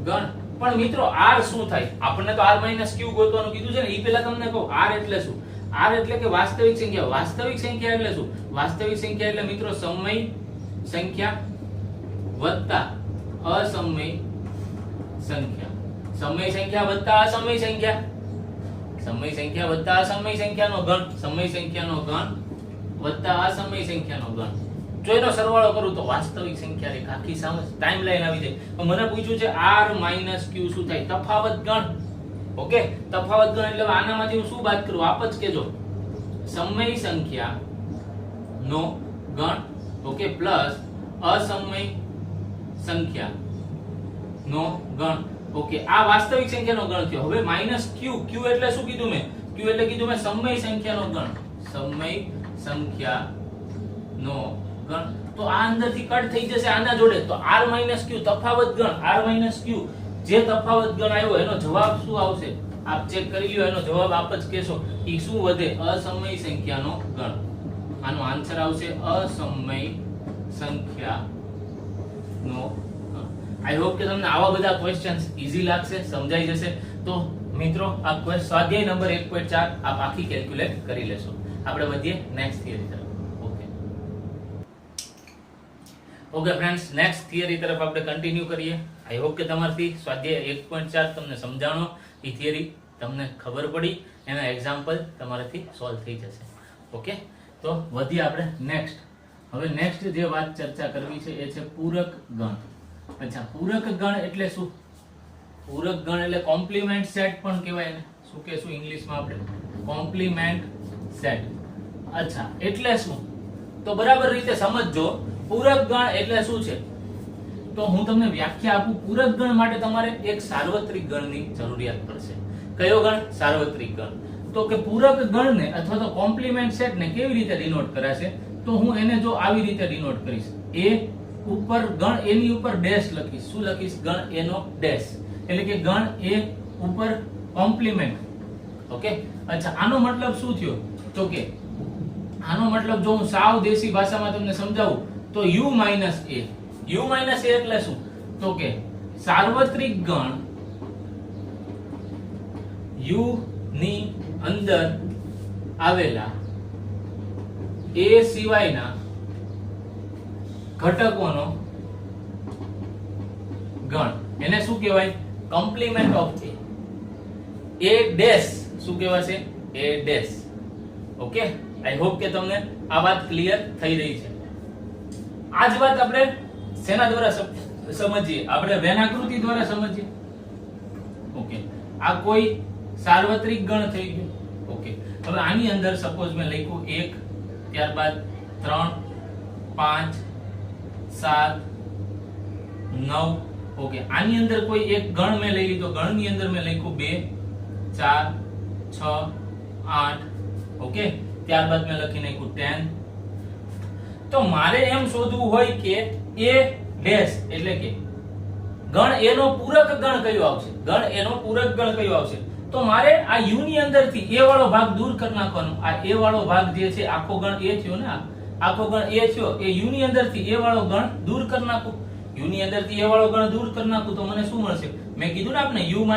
ગણ. પણ મિત્રો R શું થાય? આપણને તો R - Q ગોતવાનું કીધું છે ને. ઈ પહેલા તમને કહું R એટલે શું? R એટલે કે વાસ્તવિક સંખ્યા. વાસ્તવિક સંખ્યા એટલે શું? વાસ્તવિક સંખ્યા એટલે મિત્રો સમય સંખ્યા વત્તા અસમય સંખ્યા. સમય સંખ્યા વત્તા અસમય સંખ્યા. સમય સંખ્યા વત્તા અસમય સંખ્યાનો ગણ. સમય સંખ્યાનો ગણ વત્તા અસમય સંખ્યાનો ગણ. જો એનો સરવાળો કરું તો વાસ્તવિક સંખ્યા રેખા આખી સામે ટાઈમલાઈન આવી જાય. મને પૂછ્યું છે R - Q શું થાય? તફાવત ગણ. ઓકે, તફાવત ગણ એટલે આનામાંથી હું શું બાદ કરું? આપ જ કેજો. સમય સંખ્યા નો ગણ. ઓકે, પ્લસ અસમય સંખ્યાનો ગણ. ઓકે, આ વાસ્તવિક સંખ્યાનો ગણ થયો. હવે માઈનસ ક્યુ. ક્યુ એટલે શું કીધું મેં? ક્યુ એટલે કીધું મેં સમય સંખ્યાનો ગણ. સમય સંખ્યાનો ગણ. તો આ અંદરથી કટ થઈ જશે આના જોડે. તો r - q તફાવત ગણ. r - q જે તફાવત ગણ આવ્યો એનો જવાબ શું આવશે? આપ ચેક કરી લ્યો. એનો જવાબ આપ જ કહેશો. ઈ શું વધે? અસમય સંખ્યાનો ગણ. આનો આન્સર આવશે અસમય સંખ્યાનો. આઈ હોપ કે તમને આવા બધા ક્વેશ્ચન્સ ઈઝી લાગશે, સમજાઈ જશે. તો મિત્રો આ સ્વાધ્યાય નંબર 1.4 આપ આખી કેલ્ક્યુલેટ કરી લેશો. આપણે વધીએ નેક્સ્ટ થિયરી તરફ. ઓકે ફ્રેન્ડ્સ, નેક્સ્ટ થિયરી તરફ આપણે કન્ટિન્યુ કરીએ. આઈ હોપ કે તમારથી સ્વાધ્યાય 1.4 તમને સમજાણો, ઈ થિયરી તમને ખબર પડી, એના એક્ઝામ્પલ તમારાથી સોલ્વ થઈ જશે. ઓકે, તો વધીએ આપણે નેક્સ્ટ. હવે નેક્સ્ટ જે વાત ચર્ચા કરવી છે એ છે પૂરક ગણ. અચ્છા, પૂરક ગણ એટલે શું? પૂરક ગણ એટલે કોમ્પ્લિમેન્ટ સેટ પણ કહેવાય ને. શું કહેશું ઇંગ્લિશમાં આપણે? Compliment set. અચ્છા, એટલે શું? તો બરાબર રીતે સમજજો. પૂરક ગણ એટલે શું છે? તો હું તમને વ્યાખ્યા આપું. પૂરક ગણ માટે તમારે એક સાર્વત્રિક ગણની જરૂરિયાત પડશે. કયો ગણ? સાર્વત્રિક ગણ. તો કે પૂરક ગણને અથવા તો કોમ્પ્લિમેન્ટ સેટને કેવી રીતે ડિનોટ કરાશે? તો હું એને જો આવી રીતે ડિનોટ કરીશ. એ ઉપર ગણ એની ઉપર ડેશ લખીશ. શું લખીશ? ગણ એનો ડેશ. એટલે કે ગણ એ ઉપર કોમ્પ્લિમેન્ટ. ઓકે, અચ્છા, આનો મતલબ શું થયો? તો કે આનો મતલબ જો હું સાવ દેશી ભાષામાં તમને સમજાવું તો u - a. u - a એટલે શું? તો કે સાર્વત્રિક ગણ u ની અંદર આવેલા a સિવાયના ઘટકોનો ગણ. એને શું કહેવાય? Compliment of a. a dash શું કહેવાશે? a dash. Okay, I hope કે તમને આ વાત ક્લિયર થઈ રહી છે. આ જ વાત આપણે શેના દ્વારા સમજીએ? આપણે વેન આકૃતિ દ્વારા સમજીએ. ઓકે, આ કોઈ સાર્વત્રિક ગણ થઈ ગયો. ઓકે, હવે આની અંદર સપોઝ મેં લખ્યું 1, ત્યારબાદ 3, 5, 7, 9. ઓકે, આની અંદર કોઈ એક ગણ મેં લઈ લીધો. ગણની અંદર મેં લખ્યું 2, 4, 6, 8. ઓકે, ત્યારબાદ મેં લખી નાખ્યું 10. તો મારે એમ શોધવું હોય કે a ડેશ એટલે કે ગણ એનો પૂરક ગણ કયો આવશે? ગણ એનો પૂરક ગણ કયો આવશે? તો મારે આ u ની અંદરથી a વાળો ભાગ દૂર કરી નાખવાનો. આ a વાળો ભાગ જે છે આખો ગણ a થયો ને, આખો ગણ a થયો. એ u ની અંદરથી a વાળો ગણ દૂર કરી નાખું. u ની અંદરથી a વાળો ગણ દૂર કરી નાખું તો મને શું મળશે? મેં કીધું ને આપણે u - a.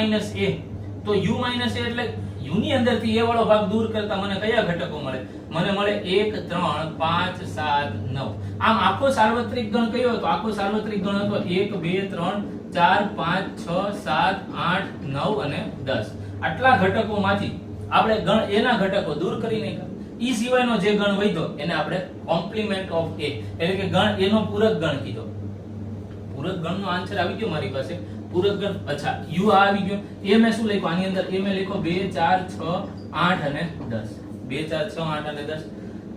તો u - a એટલે u ની અંદરથી a વાળો ભાગ દૂર કરતા મને કયા ઘટકો મળે? મને મળે 1, 3, 5, 7, 9. આમ આખો સાર્વત્રિક ગણ કયો હતો? આખો સાર્વત્રિક ગણ હતો 1, 2, 3, 4, 5, 6, 7, 8, 9 અને 10. આટલા ઘટકોમાંથી આપણે ગણ એના ઘટકો દૂર કરી નાખ્યા. ઈ સિવાયનો જે ગણ વધ્યો એને આપણે કોમ્પ્લિમેન્ટ ઓફ a એટલે કે ગણ એનો પૂરક ગણ કીધો. પૂરક ગણનો આન્સર આવી ગયો મારી પાસે. પૂરક ગણ. અચ્છા, u આવી ગયો. એ મેં શું લખ્યું? આની અંદર એ મેં લખ્યો 2, 4, 6, 8 અને 10. 2, 4, 6, 8 અને 10.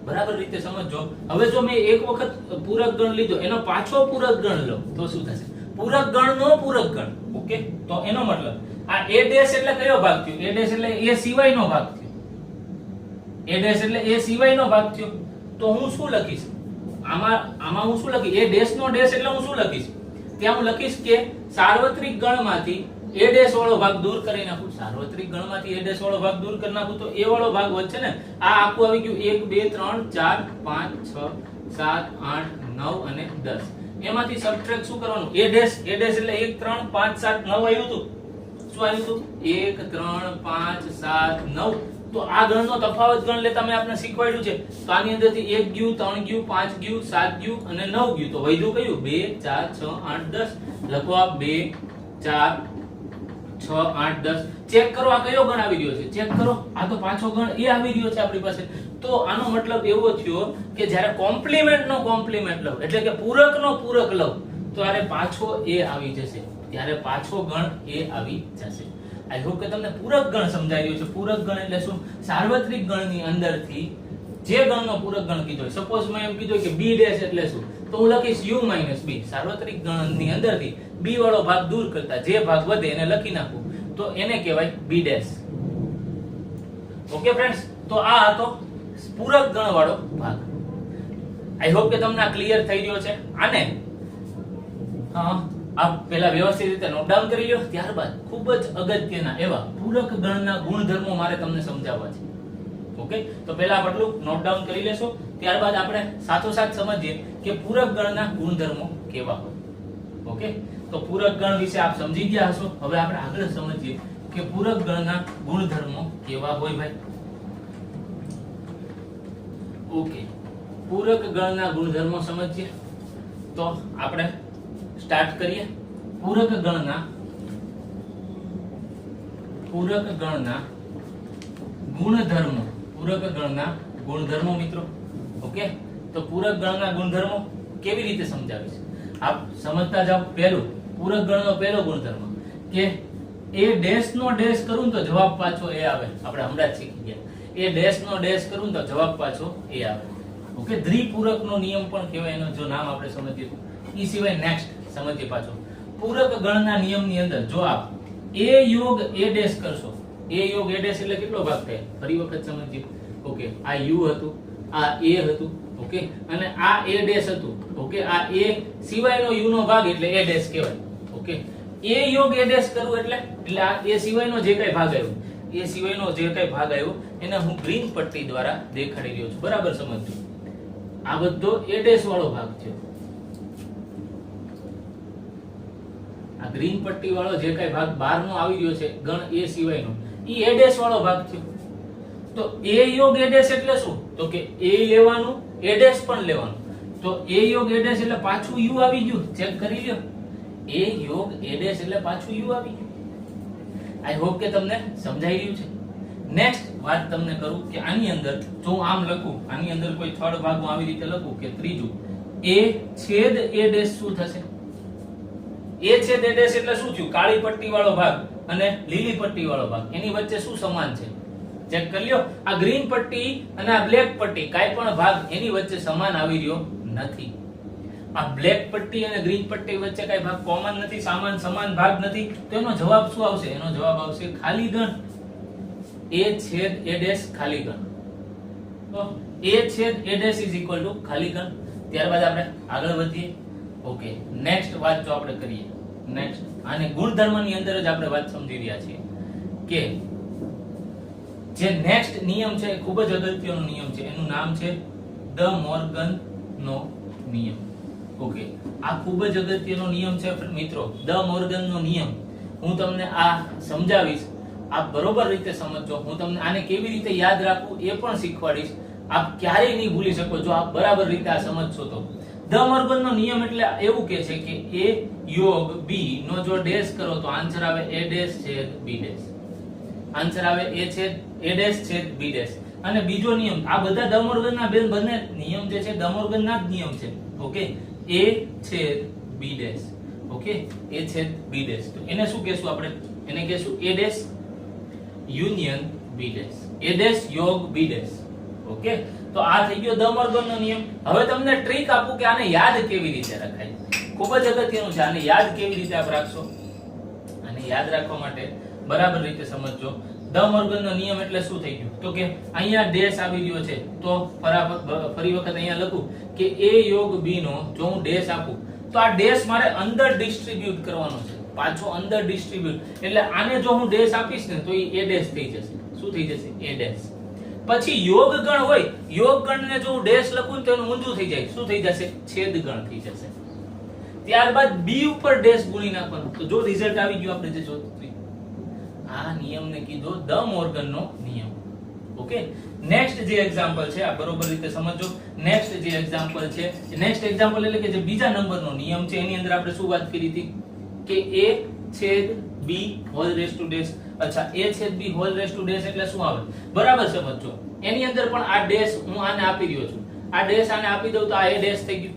બરાબર રીતે સમજો. હવે જો મેં એક વખત પૂરક ગણ લીધો, એનો પાછો પૂરક ગણ લો તો શું થશે? પૂરક ગણનો પૂરક ગણ. ઓકે, તો એનો મતલબ આ a ડેશ એટલે કયો ભાગ થયો? a ડેશ એટલે a સિવાયનો ભાગ થયો. a ડેશ એટલે a સિવાયનો ભાગ થયો. તો હું શું લખીશ? આમાં હું શું લખીશ? a ડેશ નો ડેશ એટલે હું શું લખીશ? ત્યાં હું લખીશ કે સાર્વત્રિક ગણમાંથી a ડેશ વાળો ભાગ દૂર કરી નાખું. સાર્વત્રિક ગણમાંથી a ડેશ વાળો ભાગ દૂર કરી નાખું તો a વાળો ભાગ વધશે ને. આ આખું આવી ગયું 1, 2, 3, 4, 5, 6, 7, 8, 9 અને 10. એમાંથી સબટ્રેક્ટ શું કરવાનું? a ડેશ એટલે 1, 3, 5, 7, 9 આવ્યું હતું. શું આવ્યું હતું? 1, 3, 5, 7, 9. તો આ ગણનો તફાવત ગણ લેતા મેં આપને શીખવાડ્યું છે. તો આની અંદરથી 1 ગયું, 3 ગયું, 5 ગયું, 7 ગયું અને 9 ગયું. તો વધ્યું કયું? 2, 4, 6, 8, 10. લખો આ 2, 4, 6, 8, 10. ચેક કરો આ કયો ગણ આવી રહ્યો છે? ચેક કરો. આ તો પાછો ગણ એ આવી રહ્યો છે આપણી પાસે. તો આનો મતલબ એવો થયો કે જ્યારે કોમ્પ્લિમેન્ટ નો કોમ્પ્લિમેન્ટ લઉં એટલે કે પૂરક નો પૂરક લઉં તો આરે પાછો એ આવી જશે. ત્યારે પાછો ગણ એ આવી જશે. આઈ હોપ કે તમને પૂરક ગણ સમજાઈ રહ્યો છે. પૂરક ગણ એટલે શું? સાર્વત્રિક ગણની અંદરથી જે ગણનો પૂરક ગણ કીધો હોય, સપોઝ મેં એમ કીધું કે b ડેશ એટલે શું, તો હું લખીશ u - b. સાર્વત્રિક ગણની અંદરથી b વાળો ભાગ દૂર કરતા જે ભાગ વધે એને લખી નાખું તો એને કહેવાય b ડેશ. ઓકે ફ્રેન્ડ્સ, તો આ હતો પૂરક ગણ વાળો ભાગ. આઈ હોપ કે તમને આ ક્લિયર થઈ ગયો છે. આને આપ પહેલા વ્યવસ્થિત રીતે નોટ ડાઉન કરી લો. ત્યારબાદ ખૂબ જ અગત્યના એવા પૂરક ગણના ગુણધર્મો મારે તમને સમજાવવા છે. ઓકે, તો પહેલા આપ આટલું નોટ ડાઉન કરી લેશો. ત્યારબાદ આપણે સાથોસાથ સમજીએ કે પૂરક ગણના ગુણધર્મો કેવા હોય. ઓકે, તો પૂરક ગણ વિશે આપ સમજી ગયા હશો. હવે આપણે આગળ સમજીએ કે પૂરક ગણના ગુણધર્મો કેવા હોય ભાઈ. ઓકે, પૂરક ગણના ગુણધર્મો સમજીએ તો આપણે સ્ટાર્ટ કરીએ. પૂરક ગણના ગુણધર્મો. પૂરક ગણના ગુણધર્મો મિત્રો. ઓકે, તો પૂરક ગણના ગુણધર્મો કેવી રીતે સમજાવીશ આપ સમજતા જાઓ. પહેલું, પૂરક ગણનો પહેલો ગુણધર્મ કે એ ડેશ નો ડેશ કરું તો જવાબ પાછો એ આવે. આપણે હમણાં જ શીખી ગયા. એ ડેશ નો ડેશ કરું તો જવાબ પાછો એ આવે. ઓકે, દ્વિપૂરકનો નિયમ પણ કહેવાય. એનો જો નામ આપણે સમજીએ તો ઈ સિવાય નેક્સ્ટ સમજીએ પાછો. પૂરક ગણના નિયમની અંદર જો આપ a યોગ a ડેશ કરશો, a યોગ a ડેશ એટલે કેટલો ભાગ થાય ફરી વખત સમજીએ. ઓકે, આ u હતું, આ a હતું. ઓકે, અને આ a ડેશ હતું. ઓકે, આ a સિવાયનો u નો ભાગ એટલે a ડેશ કહેવાય. ઓકે, a યોગ a ડેશ કરવું એટલે આ a સિવાયનો જે કઈ ભાગ આવ્યો, એ સિવાયનો જે કઈ ભાગ આવ્યો એને હું ગ્રીન પટ્ટી દ્વારા દેખાડી રહ્યો છું. બરાબર સમજજો. આ બધો a ડેશ વાળો ભાગ છે. આ ગ્રીન પટ્ટી વાળો જે કઈ ભાગ બહારનો આવી રહ્યો છે ગણ a સિવાયનો, ઈ a ડેશ વાળો ભાગ છે. તો a યોગ a ડેશ એટલે શું, તો કે a લેવાનું, a ડેશ પણ લેવાનું. તો a યોગ a ડેશ એટલે પાછું u આવી ગયું. ચેક કરી લ્યો. a યોગ a ડેશ એટલે પાછું u આવી ગયું. આઈ હોપ કે તમને સમજાઈ ગયું છે. નેક્સ્ટ વાત તમને કરું કે આની અંદર જો હું આમ લખું, આની અંદર કોઈ થર્ડ ભાગ હું આવી રીતે લખું કે ત્રીજું a છેદ a ડેશ શું થશે? a છેદ a ડેશ એટલે શું થયું? કાળી પટ્ટી વાળો ભાગ અને લીલી પટ્ટી વાળો ભાગ એની વચ્ચે શું સમાન છે? ચેક કરી લ્યો. આ ગ્રીન પટ્ટી અને આ બ્લેક પટ્ટી કાઈ પણ ભાગ એની વચ્ચે સમાન આવી રહ્યો નથી. આ બ્લેક પટ્ટી અને ગ્રીન પટ્ટી વચ્ચે કાઈ ભાગ કોમન નથી, સમાન ભાગ નથી. તો એનો જવાબ શું આવશે? એનો જવાબ આવશે ખાલી ગણ. a છેદ a ડેશ ખાલી ગણ. તો a છેદ a dash is equal two ખાલી ગણ. ત્યારબાદ આપણે આગળ વધીએ. ઓકે, નેક્સ્ટ વાત જો આપણે કરીએ. નેક્સ્ટ આને ગુણધર્મની અંદર જ આપણે વાત સમજી રહ્યા છીએ કે જે નેક્સ્ટ નિયમ છે એ ખૂબ જ અગત્યનો નિયમ છે. એનું નામ છે ડ મોર્ગન નો નિયમ. ઓકે, આ ખૂબ જ અગત્યનો નિયમ છે મિત્રો. ડ મોર્ગન નો નિયમ હું તમને આ સમજાવીશ. આપ બરોબર રીતે સમજજો. હું તમને આને કેવી રીતે યાદ રાખવું એ પણ શીખવાડીશ. આપ ક્યારેય નહીં ભૂલી શકો જો આપ બરાબર રીતે આ સમજશો તો. ડ મોર્ગન નો નિયમ એટલે એવું કે છે કે a યોગ b નો જો ડેશ કરો તો આન્સર આવે a ડેશ છેદ b ડેશ. આન્સર આવે a છેદ a ડેશ છેદ b ડેશ. અને બીજો નિયમ, આ બધા ડ મોર્ગન ના બંને નિયમ જે છે ડ મોર્ગન ના જ નિયમ છે. ઓકે, a છેદ b ડેશ. ઓકે, a છેદ b ડેશ. તો એને શું કહેશું આપણે? એને કહેશું a dash union b dash. a dash યોગ b ડેશ. ઓકે, તો આ થઈ ગયો ડ મોર્ગન નો નિયમ. હવે તમને ટ્રીક આપું કે આને યાદ કેવી રીતે રખાય. ખૂબ જ અગત્યનું છે. આને યાદ કેવી રીતે આપ રાખશો? આને યાદ રાખવા માટે બરાબર રીતે સમજજો. ડ મોર્ગન નો નિયમ એટલે શું થઈ ગયું? તો કે અહીંયા ડેશ આવી રહ્યો છે તો ફરી વખત અહીંયા લખું કે a યોગ b નો જો હું ડેશ આપું તો આ ડેશ મારે અંદર ડિસ્ટ્રીબ્યુટ કરવાનો છે. પાછો અંદર ડિસ્ટ્રીબ્યુટ એટલે આને જો હું ડેશ આપીશ ને તો એ a ડેશ થઈ જશે. શું થઈ જશે? a dash. પછી યોગ ગણ હોય, યોગ ગણને જો હું ડેશ લખું તો એનું ઊંધું થઈ જાય. શું થઈ જશે? છેદ ગણ થઈ જશે. ત્યારબાદ b ઉપર ડેશ ગુણી નાખવાનું. તો જો રિઝલ્ટ આવી ગયું આપણે જે જોતું. આ નિયમને કીધો ડ મોર્ગન નો નિયમ. ઓકે, નેક્સ્ટ જે એક્ઝામ્પલ છે આ બરોબર રીતે સમજો. નેક્સ્ટ જે એક્ઝામ્પલ છે, નેક્સ્ટ એક્ઝામ્પલ એટલે કે જે બીજા નંબરનો નિયમ છે એની અંદર આપણે શું વાત કરી હતી કે a છેદ b whole raise to dash. અચ્છા, a છેદ b whole raise to dash એટલે શું આવે? બરાબર સમજો. એની અંદર પણ આ ડેશ હું આને આપી રહ્યો છું. આ ડેશ આને આપી દઉં તો આ a ડેશ થઈ ગયું.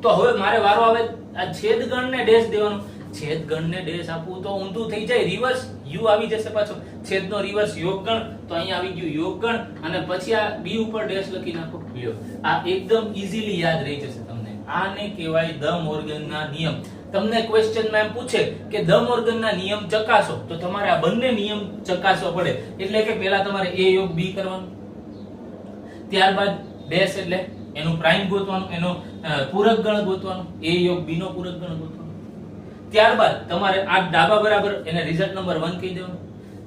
તો હવે મારે વારો આવે આ છેદ ગણને ડેશ દેવાનો. છેદ ગણને ડેશ આપું તો ઊંધું થઈ જાય, રિવર્સ u આવી જશે પાછો, છેદનો રિવર્સ યોગ ગણ, તો અહીંયા આવી ગયું યોગ ગણ, અને પછી આ b ઉપર ડેશ લખી નાખો લ્યો. આ એકદમ ઈઝીલી યાદ રહી જશે તમને. આને કહેવાય દ મોર્ગનના નિયમ. તમને ક્વેશ્ચનમાં એમ પૂછે કે દ મોર્ગનના નિયમ ચકાસો, તો તમારે આ બંને નિયમ ચકાસવા પડે. એટલે કે પહેલા તમારે a યોગ b કરવાનું, ત્યારબાદ ડેશ એટલે એનું પ્રાઇમ ગોતવાનું, એનો પૂરક ગણ ગોતવાનું, a યોગ b નો પૂરક ગણ ગોતવાનો. ત્યારબાદ તમારે આ ડાબા બરાબર એને રિઝલ્ટ નંબર 1 કહી દેવાનું.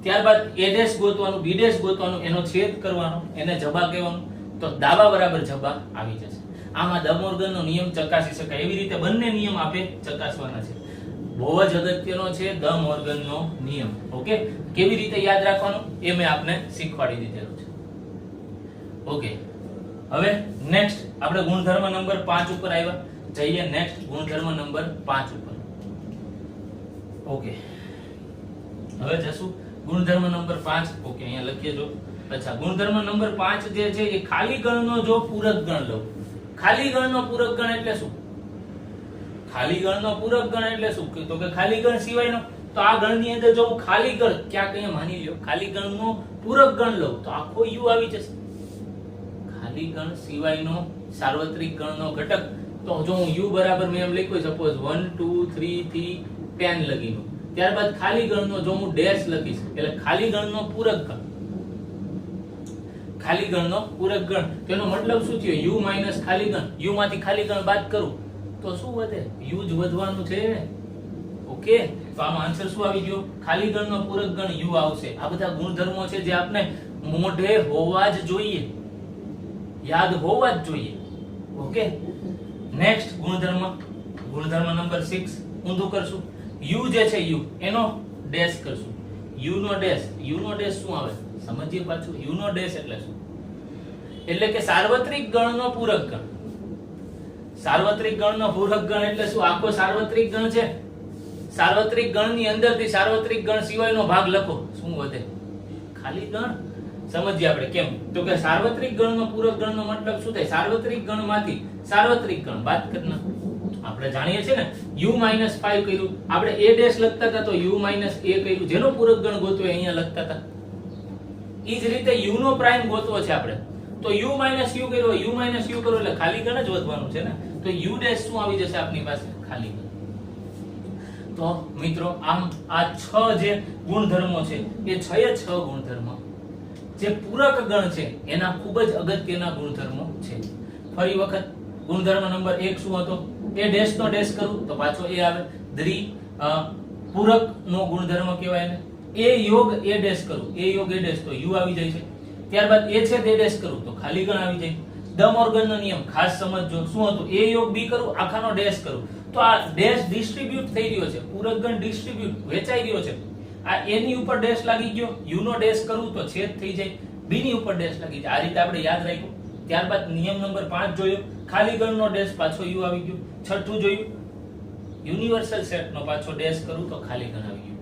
ત્યારબાદ a ડેશ ગોતવાનું, b ડેશ ગોતવાનું, એનો છેદ કરવાનો, એને જબા કહેવાનું, તો ડાબા બરાબર જબા આવી જશે. આમાં દ મોર્ગનનો નિયમ ચકાસી શકાય. એવી રીતે બંને નિયમ આપે ચકાસવાના છે. બહુ જ અગત્યનો છે દ મોર્ગનનો નિયમ. ઓકે, કેવી રીતે યાદ રાખવાનું એ મેં આપને શીખવાડી દીધેલું છે. ઓકે, હવે નેક્સ્ટ આપણે ગુણધર્મ નંબર 5 ઉપર આવ્યા. જઈએ નેક્સ્ટ ગુણધર્મ નંબર 5 ઉપર. ઓકે, હવે જશું ગુણધર્મ નંબર 5. ઓકે, અહીંયા લખીએ જો. અચ્છા, ગુણધર્મ નંબર 5 જે છે એ ખાલી ગણનો જો પૂરક ગણ લઉં. ખાલી ગણનો પૂરક ગણ એટલે શું? ખાલી ગણનો પૂરક ગણ એટલે શું? તો કે ખાલી ગણ સિવાયનો. તો આ ગણની અંદર જો હું ખાલી ગણ ક્યાંક અહીંયા માની લ્યો ખાલી ગણનો પૂરક ગણ લઉં તો આખો u આવી જશે. ખાલી ગણ સિવાયનો સાર્વત્રિક ગણનો ઘટક, તો જો હું u બરાબર મેં એમ લખ્યું સપોઝ 1 2 3 થી 10 લગીનો, ત્યારબાદ ખાલી ગણનો જો હું ડેશ લખીશ એટલે ખાલી ગણનો પૂરક ગણ. ખાલી ગણનો પૂરક ગણ, તેનો મતલબ શું થયો? u માઈનસ ખાલી ગણ. u માંથી ખાલી ગણ બાદ કરું તો શું વધે? u જ વધવાનું છે. ઓકે, તો આનો આન્સર શું આવી ગયો? ખાલી ગણનો પૂરક ગણ u આવશે. આ બધા ગુણધર્મો છે જે આપણે મોઢે હોવા જ જોઈએ, યાદ હોવા જ જોઈએ. ઓકે, નેક્સ્ટ ગુણધર્મ, ગુણધર્મ નંબર 6 ઊંધું કરશું. u જે છે u એનો ડેશ કરશું. u નો ડેશ શું આવે સમજીએ પાછું. u નો ડેશ એટલે શું? એટલે કે સાર્વત્રિક ગણનો પૂરક ગણ. સાર્વત્રિક ગણનો પૂરક ગણ એટલે શું? આખો સાર્વત્રિક ગણ છે, સાર્વત્રિક ગણની અંદરથી સાર્વત્રિક ગણ સિવાયનો ભાગ લખો, શું વધે? ખાલી ગણ. સમજીએ આપણે કેમ. તો કે સાર્વત્રિક ગણનો પૂરક ગણનો મતલબ શું થાય? સાર્વત્રિક ગણમાંથી સાર્વત્રિક ગણ બાદ કરી નાખો. આપણે જાણીએ છીએ ને u 5 કર્યું, આપણે a ડેશ લખતા હતા તો u a કર્યું, જેનો પૂરક ગણ ગોતવો અહીંયા લખતા હતા. ઈ જ રીતે u નો પ્રાઇમ ગોતવો છે આપણે, તો u કર્યો, u કરો એટલે ખાલી ગણ જ વધવાનું છે ને. તો u ડેશ શું આવી જશે આપની પાસે? ખાલી ગણ. તો મિત્રો આમ આ 6 જે ગુણધર્મો છે એ 6 ગુણધર્મો જે પૂરક ગણ છે એના ખૂબ જ અગત્યના ગુણધર્મો છે. ફરી વખત ગુણધર્મ નંબર 1 શું હતો? a ડેશ નો ડેશ કરું તો પાછો a આવે. પૂરક નો ગુણધર્મ કહેવાય ને. a યોગ a ડેશ કરું, a યોગ a ડેશ તો u આવી જાય છે. ત્યારબાદ a છે a ડેશ કરું તો ખાલી ગણ આવી જાય. દ મોર્ગનનો નિયમ ખાસ સમજજો. શું હતું? a યોગ b કરું, આખાનો ડેશ કરું તો આ ડેશ ડિસ્ટ્રીબ્યુટ થઈ રહ્યો છે, પૂરક ગણ ડિસ્ટ્રીબ્યુટ વેચાઈ રહ્યો છે. આ a ની ઉપર ડેશ લાગી ગયો, u નો ડેશ કરું તો છેદ થઈ જાય, b ની ઉપર ડેશ લાગી જાય. આ રીતે આપણે યાદ રાખ્યું. ત્યારબાદ નિયમ નંબર 5 જોયો, ખાલી ગણનો ડેશ પાછો u આવી ગયો. છઠ્ઠું જોયું, યુનિવર્સલ સેટનો પાછો ડેશ કરું તો ખાલી ગણ આવી ગયું.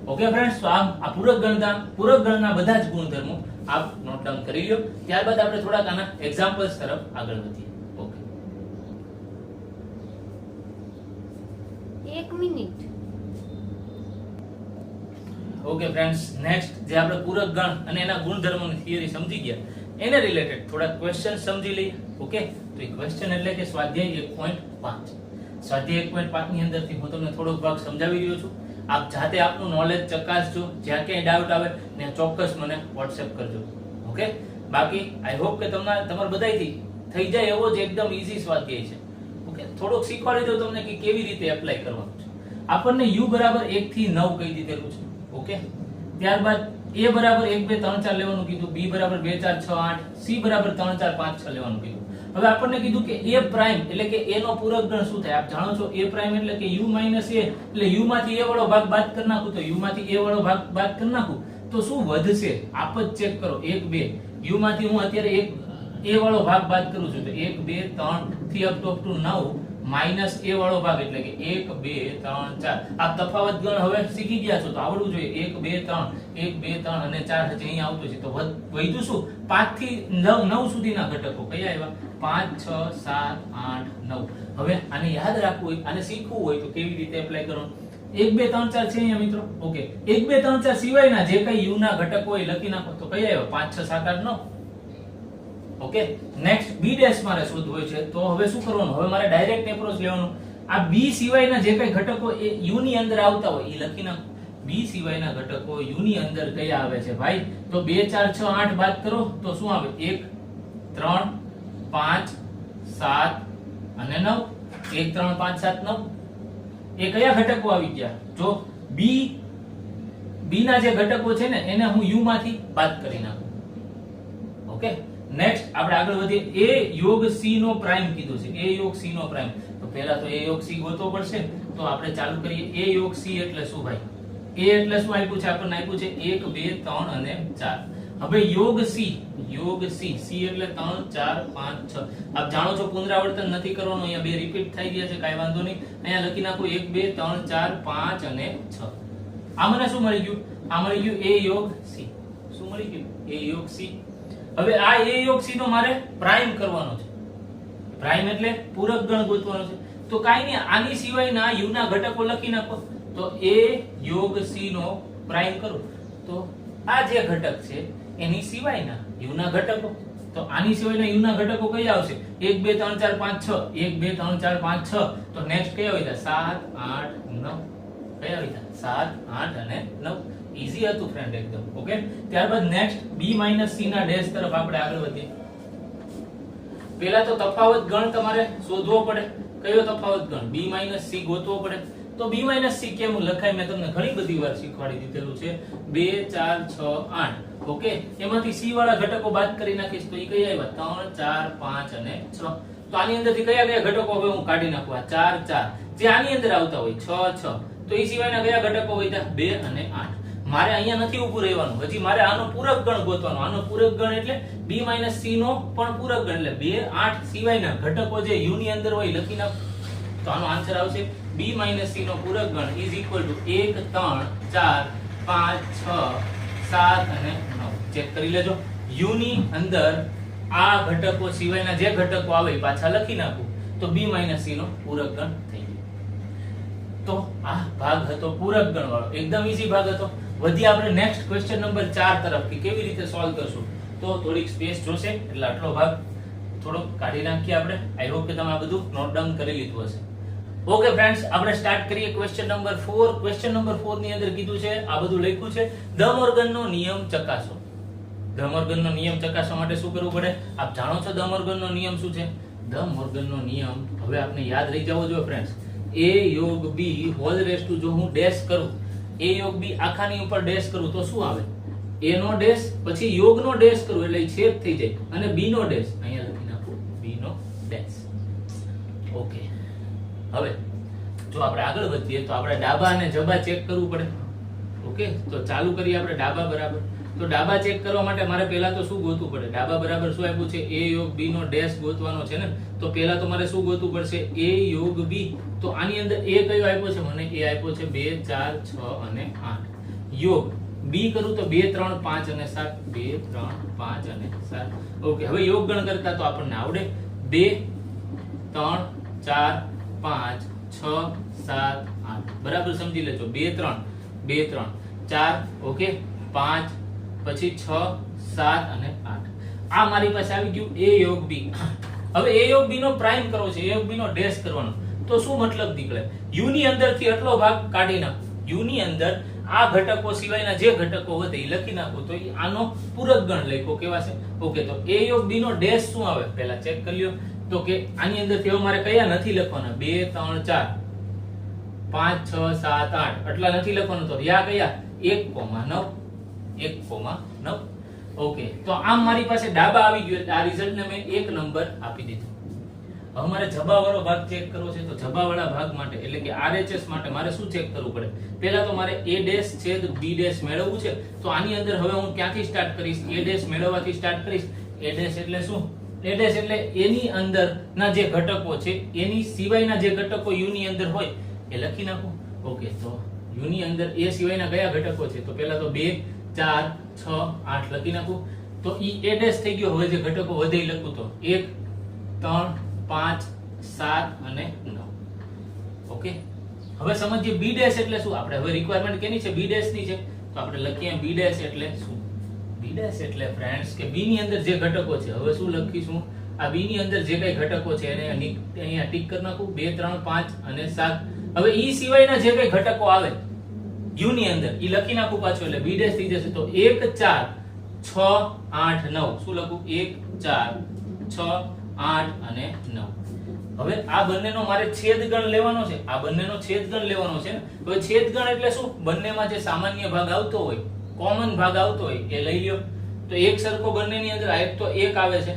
ઓકે ફ્રેન્ડ્સ, તો આ પૂરક ગણના બધા જ ગુણધર્મો આપ નોટ ડાઉન કરી લ્યો. ત્યારબાદ આપણે થોડાક આના એક્ઝામ્પલ્સ તરફ આગળ વધીએ. Okay, 1 minute. Okay friends, next જે આપણે પૂરક ગણ અને એના ગુણધર્મોની થિયરી સમજી ગયા, એને રિલેટેડ થોડા ક્વેશ્ચન સમજી લઈએ. ઓકે, તો એ ક્વેશ્ચન એટલે કે સ્વાધ્યાય 1.5. સ્વાધ્યાય 1.5 ની અંદરથી હું તમને થોડોક ભાગ સમજાવી રહ્યો છું. આપ જાતે આપનું નોલેજ ચકાસજો. જ્યાં ક્યાંય ડાઉટ આવે ને ચોક્કસ મને WhatsApp કરજો. ઓકે, બાકી આઈ હોપ કે તમારા બધાયથી થઈ જાય એવો જ એકદમ ઈઝી સ્વાધ્યાય છે. ઓકે, થોડોક શીખવાડી દઉં તમને કે કેવી રીતે એપ્લાય કરવાનું છે. આપણને u બરાબર 1 થી 9 કહી દીધેલું છે. ઓકે, ત્યારબાદ a બરાબર 1 2 3 4 લેવાનું કીધું, b બરાબર 2 4 6 8, c બરાબર 3 4 5 6 લેવાનું કીધું. હવે આપણને કીધું કે a પ્રાઇમ એટલે કે a નો પૂરક ગણ શું થાય? આપ જાણો છો a પ્રાઇમ એટલે કે u a, એટલે u માંથી a વાળો ભાગ બાદ કરી નાખું તો u માંથી a વાળો ભાગ બાદ કરી નાખું તો શું વધશે? આપ જ ચેક કરો. 1 2 u માંથી હું અત્યારે એક a વાળો ભાગ બાદ કરું છું તો 1 2 3 થી અપ ટુ 9 માઈનસ a વાળો ભાગ એટલે કે 1 2 3 4. આ તફાવત ગણ હવે શીખી ગયા છો તો આવડવું જોઈએ. 1 2 3 1 2 3 અને 4 હજી અહીં આવતું છે તો વધ્યું શું? 5 થી 9 સુધીના ઘટકો કયા આવ્યા? 5 6 7 8 9. હવે આને યાદ રાખવું હોય, આને શીખવું હોય તો કેવી રીતે એપ્લાય કરવાનું? 1 2 3 4 છે અહીંયા મિત્રો. ઓકે 1 2 3 4 સિવાયના જે કઈ u ના ઘટકો હોય લખી નાખો. તો કઈ આવ્યો 5 6 7 8 9. ઓકે નેક્સ્ટ b ડેશ મારે શોધવું હોય છે. તો હવે શું કરવાનું? હવે મારે ડાયરેક્ટ એપ્રોચ લેવાનું. આ b સિવાયના જે કઈ ઘટકો એ u ની અંદર આવતા હોય એ લખી નાખો. b સિવાયના ઘટકો u ની અંદર કયા આવે છે ભાઈ? તો 2 4 6 8 બાદ કરો તો શું આવે? 1 3 5 7 અને 9. 1 3 5 7 9. એ કયા ઘટકો આવી ગયા? જો b ના જે ઘટકો છે ને એને હું u માંથી બાદ કરી નાખું. ઓકે નેક્સ્ટ આપણે આગળ વધીએ. a યોગ c નો પ્રાઇમ કીધું છે. a યોગ c નો પ્રાઇમ. તો પહેલા તો a યોગ c ગોતવો પડશે. તો આપણે ચાલુ કરીએ. a યોગ c એટલે શું ભાઈ? a એટલે શું આપ્યું છે? આપણને આપ્યું છે 1 2 3 અને 4. હવે યોગ c c એટલે 3 4 5 6. આપ જાણો છો પુનરાવર્તન નથી કરવાનું. અહીંયા બે રિપીટ થઈ ગયા છે, કાઈ વાંધો નહીં. અહીંયા લખી નાખો 1 2 3 4 5 અને 6. આ મને શું મળી ગયું? આ મળી ગયું a યોગ c. શું મળી ગયું? a યોગ c. હવે આ a યોગ c નો મારે પ્રાઇમ કરવાનો છે. પ્રાઇમ એટલે પૂરક ગણ ગોતવાનો છે. તો કાઈ નહીં, આની સિવાયના u ના ઘટકો લખી નાખો. તો a યોગ c નો પ્રાઇમ કરું તો આ જે ઘટક છે એની સિવાયના u ના ઘટકો. તો આની સિવાયના u ના ઘટકો કયા આવશે? 1 2 3 4 5 6. 1 2 3 4 5 6. તો નેક્સ્ટ કયા હોય? 7 8 9. કયા હોય? 7 8 અને 9. ઈઝી હતું ફ્રેન્ડ એકદમ. ઓકે ત્યારબાદ નેક્સ્ટ b c ના ડેશ તરફ આપણે આગળ વધીએ. પહેલા તો તફાવત ગણ તમારે શોધવો પડે. કયો તફાવત ગણ? b c ગોતવો પડે. તો b c કેમ લખાય મેં તમને ઘણી બધી વાર શીખવાડી દીધેલું છે. 2 4 6 8. ઓકે એમાંથી c વાળા ઘટકો બાદ કરી નાખીશ તો ઈ કયા આવ્યા? 3 4 5 અને 6. તો આની અંદરથી કયા કયા ઘટકો હવે હું કાઢી નાખું? આ 4 4 જે આની અંદર આવતા હોય 6 6. તો ઈ સિવાયના કયા ઘટકો હોય? 2 અને 8. મારે અહીંયા નથી ઊભું રહેવાનું. હજી મારે આનો પૂરક ગણ ગોતવાનો. આનો પૂરક ગણ એટલે b c નો પણ પૂરક ગણ એટલે 2 8 સિવાયના ઘટકો જે u ની અંદર હોય લખી નાખો. તો આનો આન્સર આવશે b c નો પૂરક ગણ ઇઝ ઇક્વલ ટુ 1 3 4 5 6 7 અને 9. ચેક કરી લેજો. u ની અંદર આ ઘટકો સિવાયના જે ઘટકો આવે પાછા લખી નાખું તો b c નો પૂરક ગણ થઈ ગયો. તો આ ભાગ હતો પૂરક ગણ વાળો. એકદમ ઈઝી ભાગ હતો. વધી આપણે નેક્સ્ટ ક્વેશ્ચન નંબર 4 તરફ કે કેવી રીતે સોલ્વ કરશું. તો થોડીક સ્પેસ જોશે એટલે આટલો ભાગ થોડો કાઢી નાખીએ આપણે. આઈ હોપ કે તમે આ બધું નોટ ડાઉન કરી લીધું હશે. ઓકે ફ્રેન્ડ્સ આપણે સ્ટાર્ટ કરીએ ક્વેશ્ચન નંબર 4. ક્વેશ્ચન નંબર 4 ની અંદર કીધું છે આ બધું લખ્યું છે ધ મોર્ગનનો નિયમ ચકાસો. ધ મોર્ગનનો નિયમ ચકાસવા માટે શું કરવું પડે? આપ જાણો છો ધ મોર્ગનનો નિયમ શું છે? ધ મોર્ગનનો નિયમ હવે આપને યાદ રહી જવો જોઈએ ફ્રેન્ડ્સ. a યોગ b હોલ રેસ ટુ જો હું ડેશ કરું, a યોગ b આખાની ઉપર ડેશ કરું તો શું આવે? a નો ડેશ પછી યોગ નો ડેશ કરું એટલે છેદ થઈ જાય અને b નો ડેશ અહીંયા લખી નાખું b નો ડેશ. ઓકે હવે જો આપણે આગળ વધીએ તો આપણે ડાબા અને જબા ચેક કરવું પડે. ઓકે તો ચાલુ કરીએ આપણે ડાબા બરાબર. તો ડાબા ચેક કરવા માટે મારે પહેલા તો શું ગોતવું પડે? ડાબા બરાબર શું આપ્યું છે? a યોગ b નો ડેશ ગોતવાનો છે ને. તો પહેલા તો મારે શું ગોતવું પડશે? a યોગ b. તો આની અંદર a કયો આપ્યો છે મને? a આપ્યો છે 2 4 6 અને 8. યોગ b કરું તો 2 3 5 અને 7. 2 3 5 અને 7. ઓકે હવે યોગ ગણ કરતા તો આપણને આવડે. 2 3 4 5 6 7 8 બરાબર સમજી લેજો. 2 3 2 3 4. ઓકે 5 પછી 6 7 અને 8. આ મારી પાસે આવી ગયું a યોગ b. હવે a યોગ b નો પ્રાઇમ કરવો છે, a યોગ b નો ડેશ કરવાનો. તો શું મતલબ નીકળે? u ની અંદરથી આટલો ભાગ કાઢી નાખો. u ની અંદર આ ઘટકો સિવાયના જે ઘટકો વધે એ લખી નાખો તો આનો પૂરક ગણ લખો કેવાશે. ઓકે તો a યોગ b નો ડેશ શું આવે પહેલા ચેક કરી લ્યો. તો કે આની અંદર થી મારે કયા નથી લખવાના? 2 3 4 5 6 7 8 આટલા નથી લખવાનું. તો યા કયા? 1,9 1,9. ઓકે તો આમ મારી પાસે ડાબા આવી ગયો એટલે આ રિઝલ્ટ ને મેં 1 નંબર આપી દીધો. હવે મારે જબા વાળો ભાગ ચેક કરવો છે. તો જબા વાળા ભાગ માટે એટલે કે RHS માટે મારે શું ચેક કરવું પડે? પહેલા તો મારે a ડેશ છેદ b ડેશ મેળવવું છે. તો આની અંદર હવે હું ક્યાંથી સ્ટાર્ટ કરીશ? a ડેશ મેળવવાથી સ્ટાર્ટ કરીશ. a ડેશ એટલે શું? a ડેશ એટલે એની અંદર ના જે ઘટકો છે એની સિવાયના જે ઘટકો u ની અંદર હોય એ લખી નાખું. ઓકે તો u ની અંદર a સિવાયના કયા ઘટકો છે? તો પહેલા તો 2 4 6 8 લખી નાખું. તો ઈ a ડેશ થઈ ગયો. હવે જે ઘટકો વધે એ લખું તો 1 3 5 7 અને 9. ઓકે હવે સમજીએ બી ડેશ એટલે શું. આપણે હવે રિક્વાયરમેન્ટ કેની છે? બી ડેશ ની છે. તો આપણે લખીએ બી ડેશ એટલે શું. બી ડેશ એટલે ફ્રેન્ડ્સ કે બી ની અંદર જે ઘટકો છે, હવે શું લખીશું? આ બી ની અંદર જે કઈ ઘટકો છે એને અહીંયા ટીક કરી નાખું. 2 3 5 અને 7. હવે ઈ સિવાયના જે કઈ ઘટકો આવે યુ ની અંદર ઈ લખી નાખું પાછું, એટલે બી ડેશ થઈ જશે. તો 1 4 6 8 9. શું લખું? 1 4 6 8 અને 9. હવે આ બંનેનો મારે છેદગણ લેવાનો છે. આ બંનેનો છેદગણ લેવાનો છે ને. હવે છેદગણ એટલે શું? બંનેમાં જે સામાન્ય ભાગ આવતો હોય, કોમન ભાગ આવતો હોય એ લઈ લ્યો. તો એક સરખો બંનેની અંદર આ એક તો 1 આવે છે,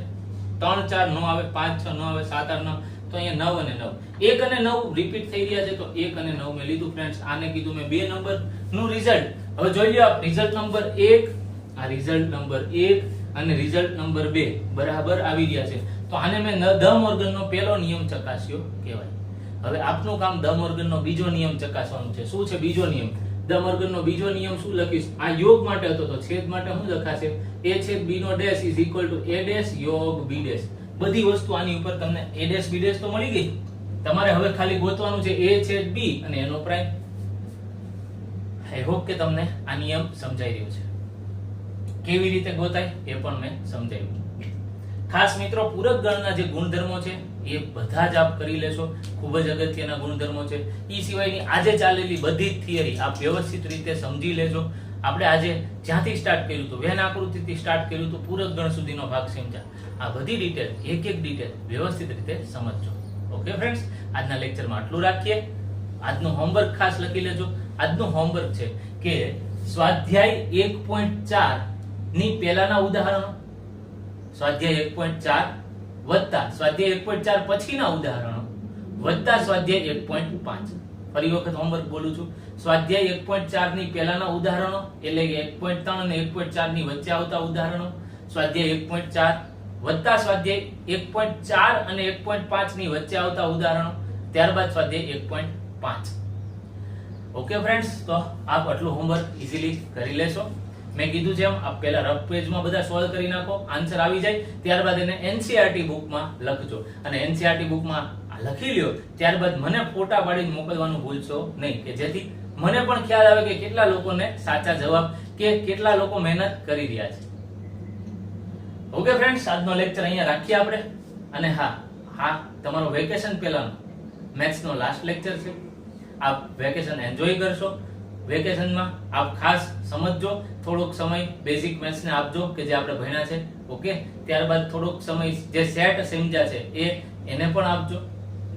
3 4 નો આવે, 5 6 નો આવે, 7 8 9. તો અહીંયા 9 અને 9, 1 અને 9 રિપીટ થઈ રહ્યા છે. તો 1 અને 9 મેં લીધું ફ્રેન્ડ્સ. આને કીધું મેં 2 નંબર નું રિઝલ્ટ. હવે જોઈ લ્યો રિઝલ્ટ નંબર 1, આ રિઝલ્ટ નંબર 1 અને રિઝલ્ટ નંબર 2 બરાબર આવી રહ્યા છે. તો આને મેં ધ મોર્ગનનો પહેલો નિયમ ચકાસ્યો કહેવાય. હવે આપનું કામ ધ મોર્ગનનો બીજો નિયમ ચકાસવાનું છે. શું છે બીજો નિયમ? ધ મોર્ગનનો બીજો નિયમ શું લખીશ? આ યોગ માટે હતો તો છેદ માટે શું લખાશે? a છેદ b નો dash is equal to a dash યોગ b ડેશ. બધી વસ્તુ આની ઉપર તમને a ડેશ b ડેશ તો મળી ગઈ. તમારે હવે ખાલી ગોતવાનું છે a છેદ b અને એનો પ્રાઇમ. આઈ હોપ કે તમને આ નિયમ સમજાઈ રહ્યો છે. કેવી રીતે ગોતાય એ પણ મેં સમજાવ્યું. ખાસ મિત્રો પૂરક ગણના જે ગુણધર્મો છે એ બધા જ આપ કરી લેશો. ખૂબ જ અગત્યના ગુણધર્મો છે. ઈ સિવાયની આજે ચાલેલી બધી જ થિયરી આપ વ્યવસ્થિત રીતે સમજી લેજો. આપણે આજે જ્યાંથી સ્ટાર્ટ કર્યું હતું, વેન આકૃતિથી સ્ટાર્ટ કર્યું હતું, પૂરક ગણ સુધીનો ભાગ સમજ્યા. આ બધી ડિટેલ એક એક ડિટેલ વ્યવસ્થિત રીતે સમજજો. ઓકે ફ્રેન્ડ્સ, આજના લેક્ચરમાં આટલું રાખીએ. આજનું હોમવર્ક ખાસ લખી લેજો. આજનું હોમવર્ક છે કે સ્વાધ્યાય 1.4 ની પહેલાના ઉદાહરણો, સ્વાધ્યાય 1.4 વત્તા સ્વાધ્યાય 1.4 પછીના ઉદાહરણો વત્તા સ્વાધ્યાય 1.5. ફરી વખત હોમવર્ક બોલું છું. સ્વાધ્યાય 1.4 ની પહેલાના ઉદાહરણો એટલે કે 1.3 અને 1.4 ની વચ્ચે આવતા ઉદાહરણો, સ્વાધ્યાય 1.4 વત્તા સ્વાધ્યાય 1.4 અને 1.5 ની વચ્ચે આવતા ઉદાહરણો, ત્યારબાદ સ્વાધ્યાય 1.5. ઓકે ફ્રેન્ડ્સ, તો આપ આટલું હોમવર્ક ઇઝીલી કરી લેશો. મેં કીધું છે એમ આપ પહેલા રફ પેજમાં બધા સોલ્વ કરી નાખો, આન્સર આવી જાય, ત્યારબાદ એને એનસીઈઆરટી બુકમાં લખજો અને એનસીઈઆરટી બુકમાં લખી લ્યો. ત્યારબાદ મને ફોટા પાડીને મોકલવાનું ભૂલશો નહીં, કે જેથી મને પણ ખ્યાલ આવે કે કેટલા લોકોને સાચા જવાબ કે કેટલા લોકો મહેનત કરી રહ્યા છે. ઓકે ફ્રેન્ડ્સ, આજનો લેક્ચર અહીંયા રાખીએ આપણે. અને હા તમારો વેકેશન પહેલાનો મેથ્સનો લાસ્ટ લેક્ચર છે. આપ વેકેશન એન્જોય કરશો. વેકેશનમાં આપ ખાસ સમજજો, થોડોક સમય બેઝિક મેથ્સ ને આપજો કે જે આપણે ભણ્યા છે. ઓકે, ત્યારબાદ થોડોક સમય જે સેટ સમજ્યા છે એને પણ આપજો.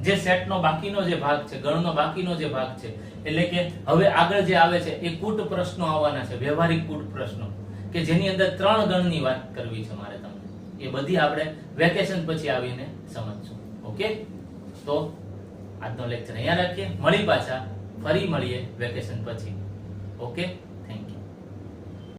જે સેટનો બાકીનો જે ભાગ છે, ગણનો બાકીનો જે ભાગ છે, એટલે કે હવે આગળ જે આવે છે એ કૂટ પ્રશ્નો આવવાના છે, વ્યવહારિક કૂટ પ્રશ્નો, કે જેની અંદર 3 ગણની વાત કરવી છે મારે તમને. એ બધી આપણે વેકેશન પછી આવીને સમજશું. ઓકે, તો આજનો લેક્ચર અહીંયા રાખીએ. ફરી મળીએ વેકેશન પછી. ઓકે.